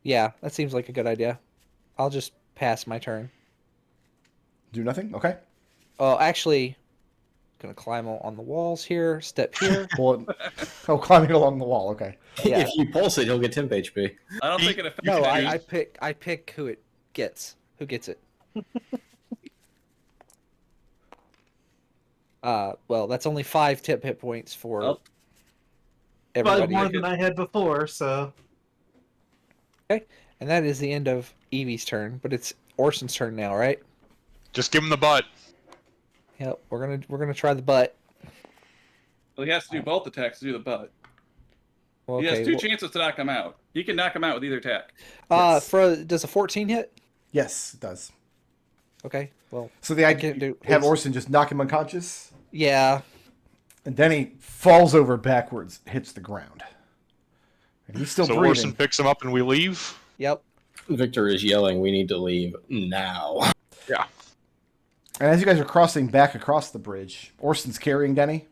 Yeah, that seems like a good idea. I'll just pass my turn. Do nothing? Okay. Oh, actually, gonna climb on the walls here. Step here. Well, climbing along the wall. Okay. Yeah. If you pulse it, he'll get temp HP. I don't think it affects. No, any- I pick who it gets. Who gets it? Well, that's only 5 hit points for Oh. But everybody. more than I had before, so Okay, and that is the end of Evie's turn. But it's Orson's turn now, right? Just give him the butt. Yep. We're gonna try the butt. Well, he has to do both attacks to do the butt. Well, He okay. has 2 chances to knock him out. He can knock him out with either attack. Yes. Does a 14 hit? Yes, it does. Okay. Well, So the I idea can do have is- Orson just knock him unconscious, yeah. and then he falls over backwards, hits the ground, and he's still So breathing. Orson picks him up and we leave. Yep. Victor is yelling, we need to leave now. Yeah. And as you guys are crossing back across the bridge, Orson's carrying Denny.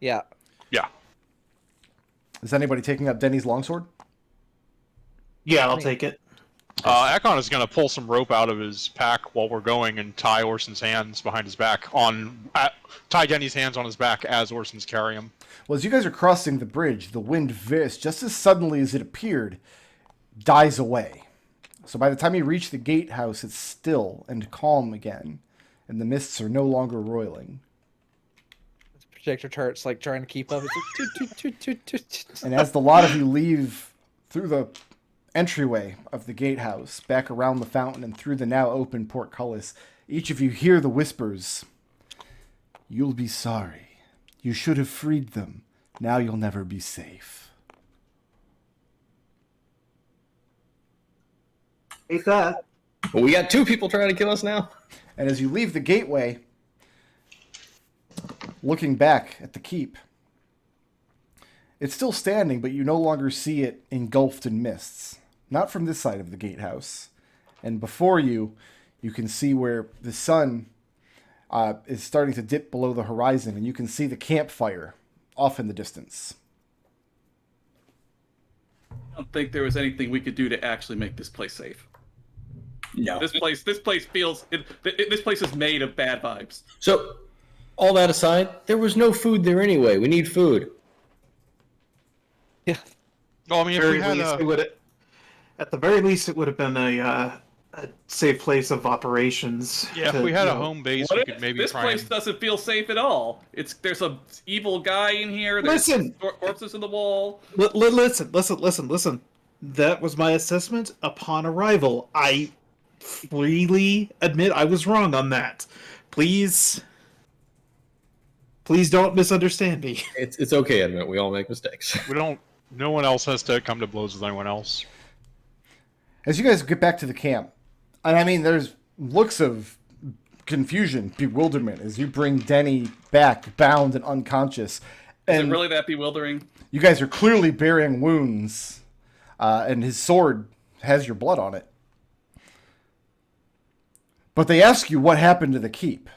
Yeah. Yeah. Is anybody taking up Denny's longsword? yeah, I'll take it. Ekon is going to pull some rope out of his pack while we're going and tie Orson's hands behind his back tie Denny's hands on his back as Orson's carrying him. Well, as you guys are crossing the bridge, the wind veers just as suddenly as it appeared, dies away. So by the time you reach the gatehouse, it's still and calm again, and the mists are no longer roiling. projector turret's like trying to keep up. It's like toot, toot, toot, toot, toot, toot. And as the lot of you leave through the entryway of the gatehouse, back around the fountain and through the now open portcullis, each of you hear the whispers. You'll be sorry. You should have freed them. Now you'll never be safe. Hate that. Well, we got 2 people trying to kill us now. And as you leave the gateway, looking back at the keep, it's still standing, but you no longer see it engulfed in mists. Not from this side of the gatehouse. And before you, you can see where the sun is starting to dip below the horizon, and you can see the campfire off in the distance. I don't think there was anything we could do to actually make this place safe. No. This place feels this place is made of bad vibes. So, all that aside, there was no food there anyway. We need food. Yeah. Well, I mean, if we had at the very least, it would have been a safe place of operations. if to, we had you a know- home base, What we if could maybe this try place and... doesn't feel safe at all? There's a evil guy in here. There's Listen! corpses in the wall. Listen. That was my assessment upon arrival. I freely admit I was wrong on that. Please don't misunderstand me. It's okay, Edmont. We all make mistakes. We don't... No one else has to come to blows with anyone else. As you guys get back to the camp, and I mean, there's looks of confusion, bewilderment, as you bring Denny back, bound and unconscious. Is And it really that bewildering? you guys are clearly bearing wounds, and his sword has your blood on it. But they ask you what happened to the keep.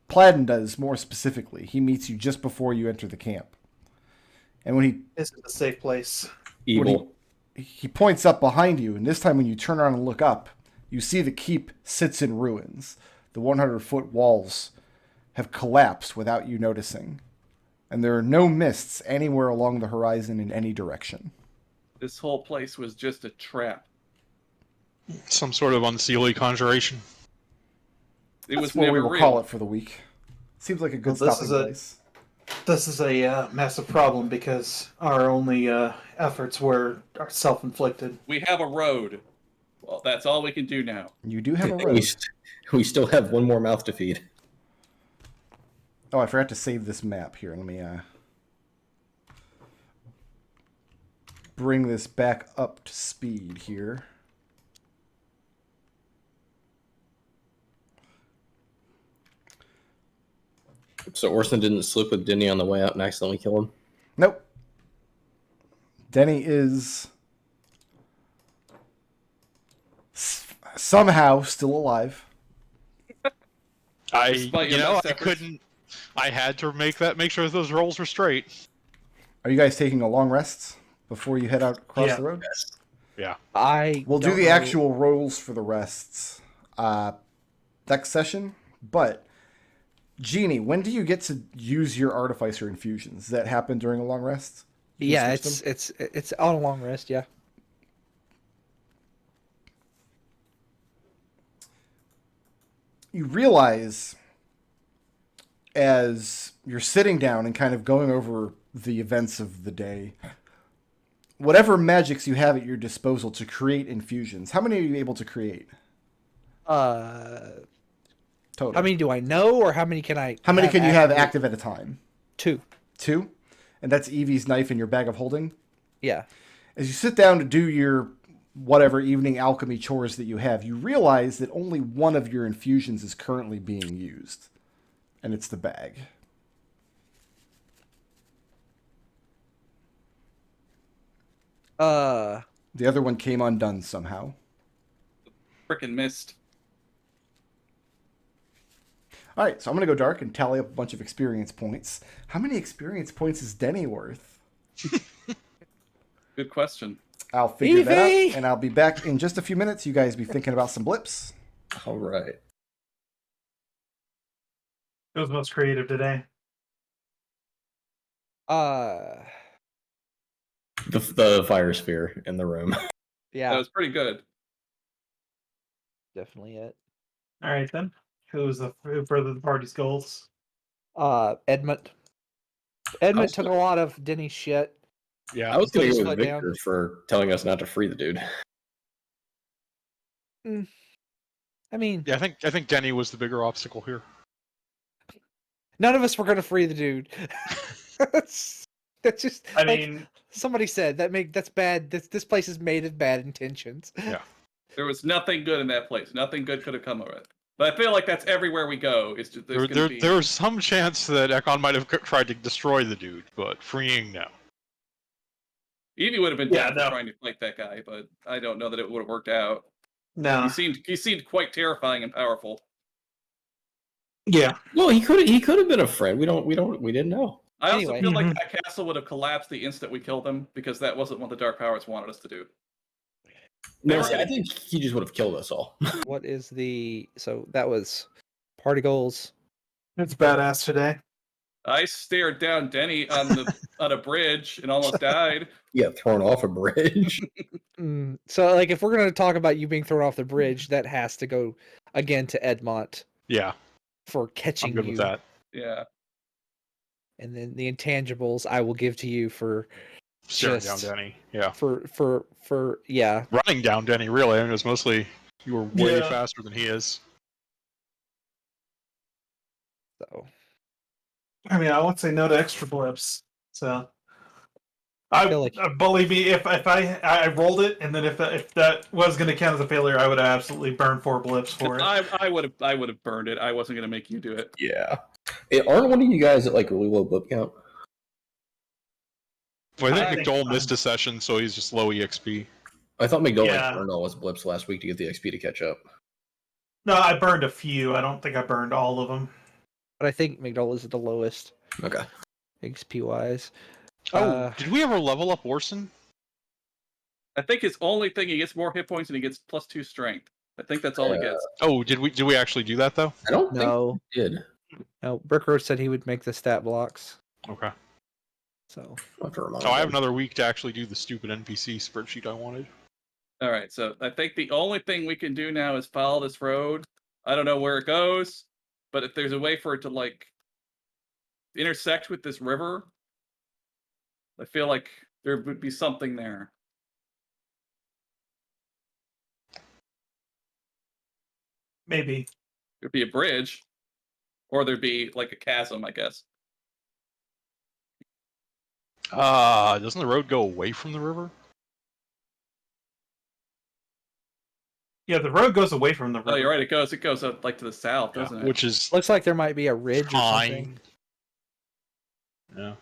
Pladden does, more specifically. He meets you just before you enter the camp. And when This is a safe place. Evil. he points up behind you, and this time when you turn around and look up, you see the keep sits in ruins. The 100-foot walls have collapsed without you noticing. And there are no mists anywhere along the horizon in any direction. This whole place was just a trap. Some sort of unseelie conjuration. It That's was what never we will real. call it for the week. Seems like a good Well, this stopping is a- place. This is a massive problem because our only efforts are self-inflicted. We have a road. Well, that's all we can do now. You do have a we, road. we still have one more mouth to feed. Oh, I forgot to save this map here. Let me bring this back up to speed here. So Orson didn't slip with Denny on the way out and accidentally kill him? Nope. Denny is somehow still alive. Despite your best I efforts. couldn't... I had to make sure those rolls were straight. Are you guys taking a long rest before you head out across Yeah. the road? Yeah. We'll do don't the know- actual rolls for the rests next session, but Genie, when do you get to use your Artificer Infusions? Does that happen during a long rest? You Yeah, can switch them? it's on a long rest. Yeah. You realize as you're sitting down and kind of going over the events of the day, whatever magics you have at your disposal to create infusions, how many are you able to create total? How many do I know, or how many can I? How many can you have active? active at a time? 2. 2? And that's Evie's knife in your bag of holding? Yeah. As you sit down to do your whatever evening alchemy chores that you have, you realize that only one of your infusions is currently being used. And it's the bag. The other one came undone somehow. Frickin' missed. All right, so I'm going to go dark and tally up a bunch of experience points. How many experience points is Denny worth? Good question. I'll figure that Evie! out, and I'll be back in just a few minutes. You guys be thinking about some blips. All right. It was most creative today. The fire sphere in the room. Yeah, That was pretty good. definitely it. All right then. Who furthered the party's goals? Edmont. Edmont took a lot of Denny's shit. Yeah. I was going to Put go with his foot Victor down. for telling us not to free the dude. I mean, Yeah, I think Denny was the bigger obstacle here. none of us were gonna free the dude. that's just. I like, mean, somebody said that's bad. This place is made of bad intentions. Yeah. There was nothing good in that place. Nothing good could have come of it. But I feel like that's everywhere we go. It's just there's going to be. There was some chance that Ekon might have tried to destroy the dude, but freeing no. Evie would have been Yeah, down no. for trying to fight that guy, but I don't know that it would have worked out. no. He seemed quite terrifying and powerful. Yeah. Well, he could have been a friend. We didn't know. I also Anyway. feel like that castle would have collapsed the instant we killed him because that wasn't what the Dark Powers wanted us to do. No, see, I think he just would have killed us all. What is so that was party goals. It's badass today. I stared down Denny on a bridge and almost died. Yeah, thrown off a bridge. So like if we're gonna talk about you being thrown off the bridge, that has to go again to Edmont Yeah, for catching I'm good you. with that. Yeah. And then the intangibles I will give to you for Staring just down Denny. Yeah. for yeah. Running down Denny, really. I mean, it was mostly you were way Yeah. faster than he is. So I mean, I won't say no to extra blips. So, feel like- believe me, if I rolled it, and then if that was going to count as a failure, I would have absolutely burned 4 blips for it. I would have burned it. I wasn't going to make you do it. Yeah. Aren't one of you guys at like really low book count? Well, I I think think McDohl I'm- missed a session, so he's just low EXP. I thought McDohl Yeah. like burned all his blips last week to get the XP to catch up. No, I burned a few. I don't think I burned all of them. but I think McDohl is the lowest Okay. XP wise. Oh, did we ever level up Orson? I think his only thing, he gets more hit points and he gets +2 strength. I think that's all he gets. Oh, did we actually do that though? I don't No. think he did. No, Brickroad said he would make the stat blocks. Okay. So I'll have to remind So I have him. another week to actually do the stupid NPC spreadsheet I wanted. All right, so I think the only thing we can do now is follow this road. I don't know where it goes, but if there's a way for it to like intersect with this river, I feel like there would be something there. Maybe. There'd be a bridge, or there'd be like a chasm, I guess. Doesn't the road go away from the river? Yeah, the road goes away from the river. Oh, you're right. It goes up like to the south, doesn't it? Which is looks like there might be a ridge or something. fine. Yeah.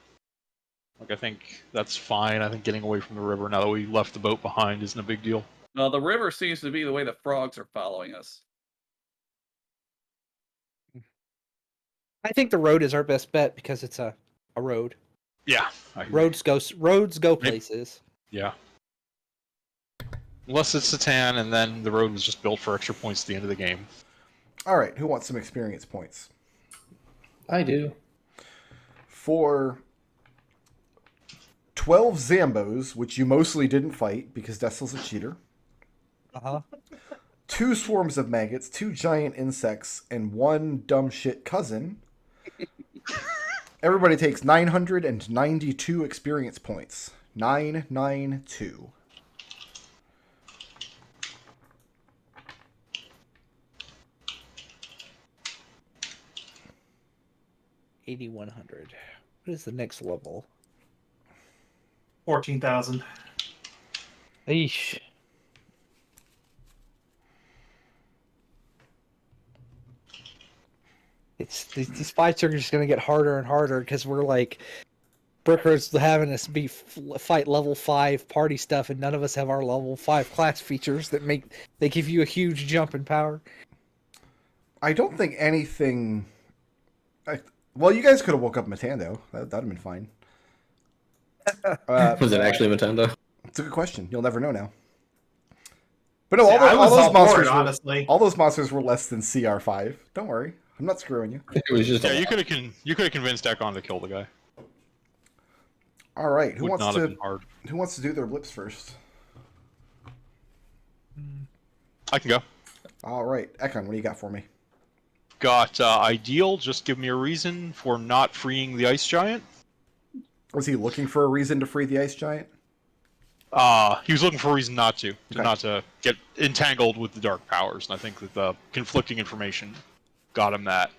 Like I think that's fine. I think getting away from the river now that we left the boat behind isn't a big deal. Well, the river seems to be the way the frogs are following us. I think the road is our best bet because it's a road. Yeah. I agree. Roads go Maybe- places. Yeah. Unless it's Satan, and then the road was just built for extra points at the end of the game. All right, who wants some experience points? I do. For 12 Zambos, which you mostly didn't fight because Destil's a cheater, Uh-huh. 2 swarms of maggots, 2 giant insects, and 1 dumb shit cousin, everybody takes 992 experience points. 992. $8,100. What is the next level? 14,000. Eesh. These fights are just going to get harder and harder because we're like Brickers having us fight level 5 party stuff, and none of us have our level 5 class features that they give you a huge jump in power. I don't think anything. Well, you guys could have woke up Matando. That'd have been fine. Was it actually Nintendo? It's a good question. You'll never know now. But no, See, I was all those all for monsters it, were, honestly. all those monsters were less than CR5. Don't worry, I'm not screwing you. It was just Yeah, a you could have convinced Ekon to kill the guy. All right, who Would wants not have to been hard. do their blips first? I can go. All right, Ekon, what do you got for me? Got ideal. Just give me a reason for not freeing the ice giant. Was he looking for a reason to free the ice giant? He was looking for a reason not to, Okay. not to get entangled with the dark powers, and I think that the conflicting information got him that.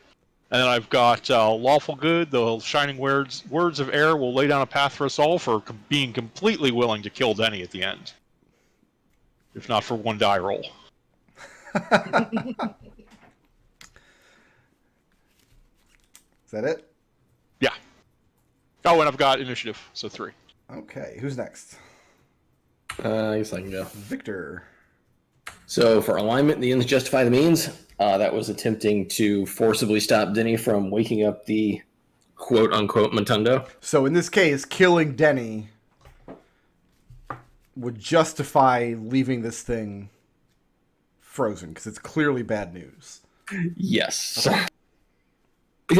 And then I've got lawful good. The shining words of air will lay down a path for us all for being completely willing to kill Denny at the end, if not for one die roll. Is that it? Yeah. Oh, and I've got initiative, so 3. Okay, who's next? I guess I can go. Victor. So for alignment, the ends justify the means. That was attempting to forcibly stop Denny from waking up the quote-unquote Motundo. So in this case, killing Denny would justify leaving this thing frozen, because it's clearly bad news. Yes.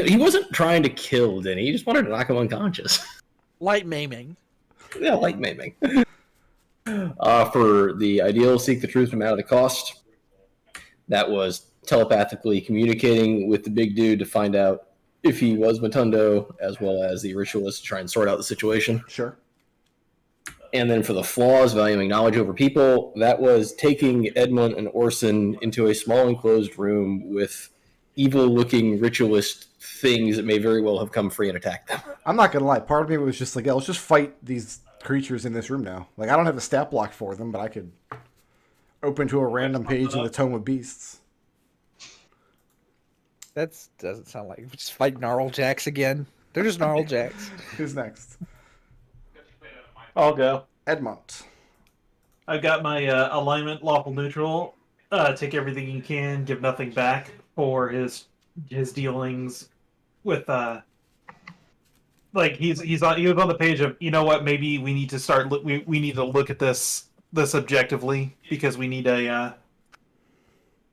He wasn't trying to kill Denny. He just wanted to knock him unconscious. Light maiming. Yeah, like maiming. For the ideal, seek the truth no matter the cost. That was telepathically communicating with the big dude to find out if he was Motundo, as well as the ritualist to try and sort out the situation. Sure. And then for the flaws, valuing knowledge over people, that was taking Edmont and Orson into a small enclosed room with evil-looking ritualist things that may very well have come free and attacked them. I'm not gonna lie. Part of me was just like, yeah, let's just fight these creatures in this room now. Like, I don't have a stat block for them, but I could open to a random page in the Tome of Beasts. That doesn't sound like just fight Gnarl Jacks again. They're just Gnarl Jacks. Who's next? I'll go. Edmont. I've got my alignment lawful neutral. Take everything you can, give nothing back for his dealings with like he was on the page of, you know what, maybe we need to start we need to look at this objectively, because we need a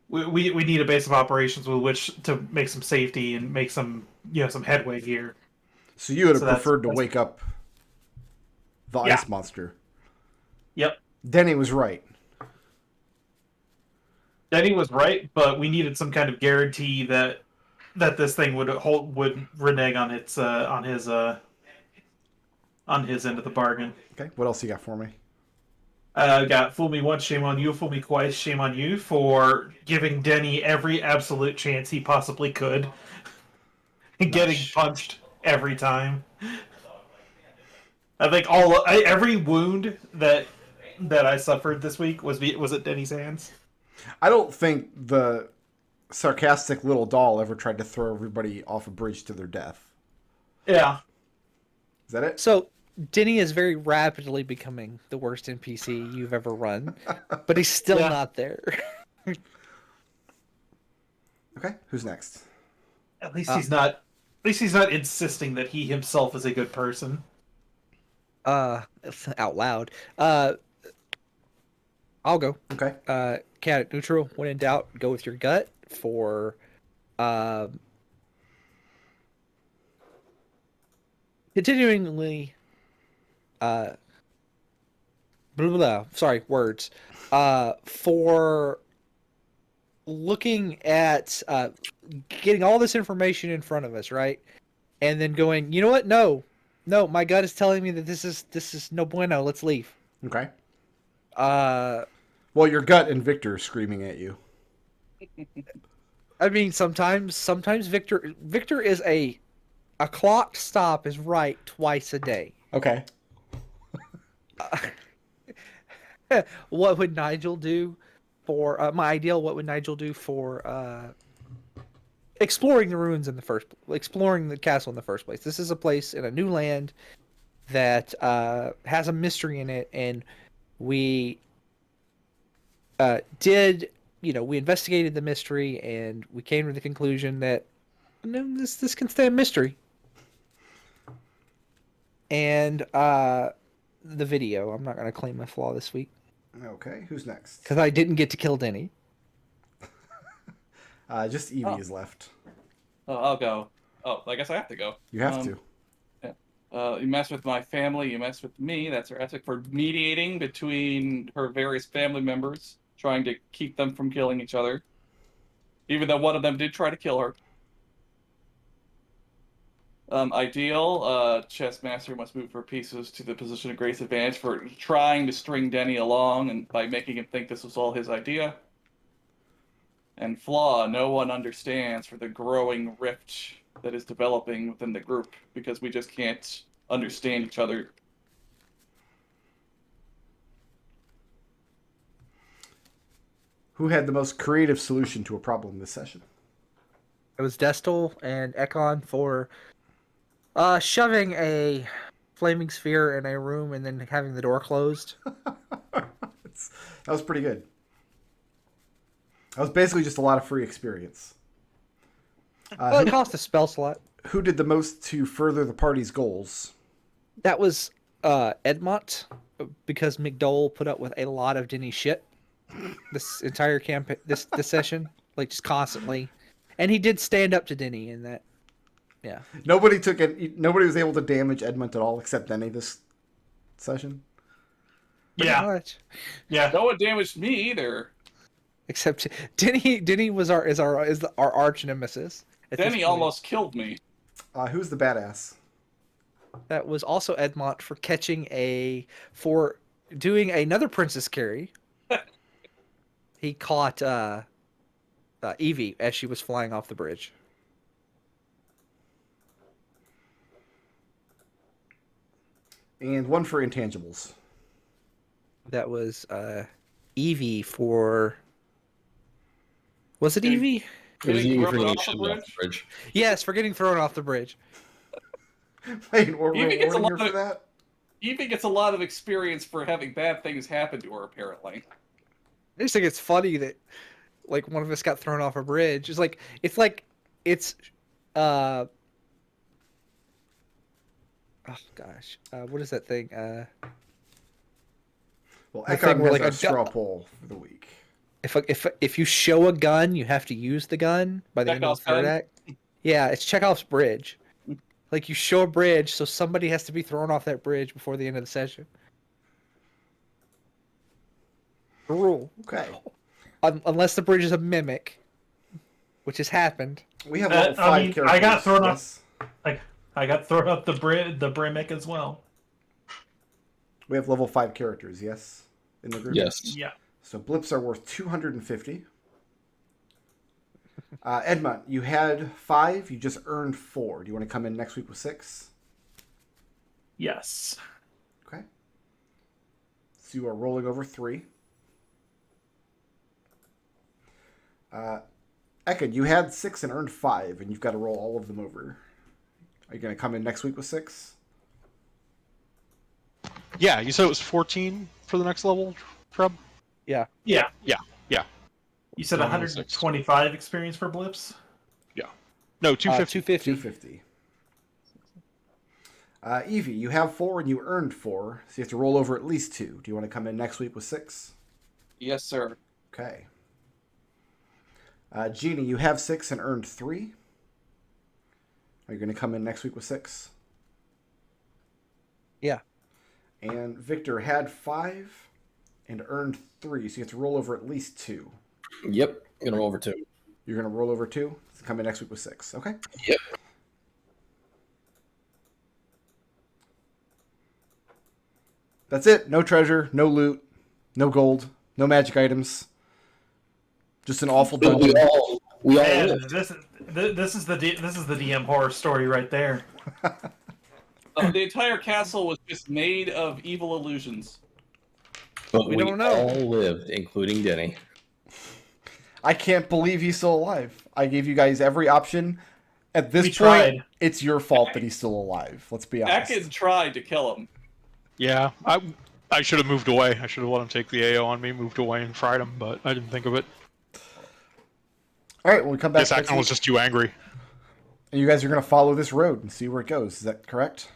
we need a base of operations with which to make some safety and make some some headway here. So you would have So that's- preferred to wake up the Yeah. ice monster. Yep. Denny was right. Denny was right, but we needed some kind of guarantee that this thing would renege on its on his end of the bargain. Okay, what else you got for me? Got fool me once, shame on you. Fool me twice, shame on you for giving Denny every absolute chance he possibly could, and getting punched every time. I think every wound that I suffered this week was at Denny's hands. I don't think the sarcastic little doll ever tried to throw everybody off a bridge to their death. Yeah. Is that it? So Denny is very rapidly becoming the worst NPC you've ever run, but he's still Yeah. not there. Okay, who's next? At least he's not. At least he's not insisting that he himself is a good person. Out loud. I'll go. Okay. Cat neutral. When in doubt, go with your gut for continuingly blah, blah, blah, sorry, words. For looking at getting all this information in front of us, right? And then going, you know what? No, my gut is telling me that this is no bueno. Let's leave. Okay. Well, your gut and Victor are screaming at you. I mean, sometimes Victor is a clocked stop is right twice a day. Okay. What would Nigel do for my ideal? What would Nigel do for exploring the ruins exploring the castle in the first place? This is a place in a new land that has a mystery in it, and we we investigated the mystery, and we came to the conclusion that this can stay a mystery. And the video, I'm not going to claim my flaw this week Okay, who's next? because I didn't get to kill Denny. Just Evie is left. Oh, I'll go. Oh, I guess I have to go. You have to. You mess with my family, you mess with me. That's her ethic for mediating between her various family members, trying to keep them from killing each other. Even though one of them did try to kill her. Ideal. Chess master must move her pieces to the position of greatest advantage for trying to string Denny along and by making him think this was all his idea. And flaw, no one understands for the growing rift that is developing within the group because we just can't understand each other. Who had the most creative solution to a problem this session? It was Destil and Ekon for shoving a flaming sphere in a room and then having the door closed. That was pretty good. That was basically just a lot of free experience. Well, it cost a spell slot. Who did the most to further the party's goals? That was Edmont, because McDohl put up with a lot of Denny shit this entire campaign, this session, like just constantly, and he did stand up to Denny in that. Yeah. Nobody was able to damage Edmont at all except Denny this session. Pretty Yeah. much. Yeah. No one damaged me either. Except Denny was our arch nemesis. at this Denny point. almost killed me. Who's the badass? That was also Edmont for doing another princess carry. He caught Evie as she was flying off the bridge. And one for intangibles. That was Evie for. Was it Getting- Evie? It was Getting you for thrown getting off the shoved off the bridge. Yes, for getting thrown off the bridge. Wait, we're Evie gets a rewarding lot her for of- that? Evie gets a lot of experience for having bad things happen to her, apparently. I just think it's funny that like one of us got thrown off a bridge. It's oh gosh, what is that thing? Well, the Ekon thing where, has like, our a straw poll for the week. If you show a gun, you have to use the gun by the end of Chekhov's the third gun? act. Yeah, it's Chekhov's bridge. Like you show a bridge, so somebody has to be thrown off that bridge before the end of the session. The rule. Okay. Unless the bridge is a mimic, which has happened. We have level 5 I mean, characters. I got thrown yes. I got thrown up the Brimic as well. We have level 5 characters, yes? In the group? Yes. Yeah. So blips are worth 250. Edmont, you had 5. You just earned 4. Do you want to come in next week with 6? Yes. Okay. So you are rolling over 3. Ekon, you had 6 and earned 5, and you've got to roll all of them over. Are you going to come in next week with 6? Yeah, you said it was 14 for the next level, Treble? Yeah. Yeah. Yeah. You said 125 experience for blips? No, 250. 250. 250. Evie, you have 4 and you earned 4, so you have to roll over at least 2. Do you want to come in next week with 6? Yes, sir. Okay. Genie, you have 6 and earned 3. Are you going to come in next week with 6? Yeah. And Victor had 5 and earned 3, so you have to roll over at least 2. Yep. Gonna roll over 2. You're going to roll over 2, so come in next week with 6. Okay? Yep. That's it. No treasure, no loot, no gold, no magic items. Just an awful But dungeon. we all Man, lived. this is the DM horror story right there. The entire castle was just made of evil illusions. But We we don't know. all lived, including Denny. I can't believe he's still alive. I gave you guys every option. At this We point, tried. it's your fault that he's still alive. Let's be honest. Ekon tried to kill him. Yeah, I should have moved away. I should have let him take the AO on me, moved away and fried him, but I didn't think of it. All right, when we come back This next Ekon was week, just too angry. and you guys are going to follow this road and see where it goes. Is that correct?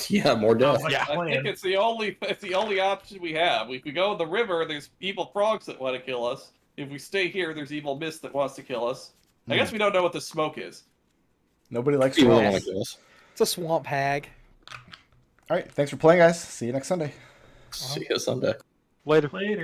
Yeah, more death. Like Yeah. a I plan. think it's the only option we have. If we go in the river, there's evil frogs that want to kill us. If we stay here, there's evil mist that wants to kill us. I guess we don't know what the smoke is. Nobody likes People swamps. want to kill us. It's a swamp hag. All right, thanks for playing, guys. See you next Sunday. See you Sunday. Later. Later.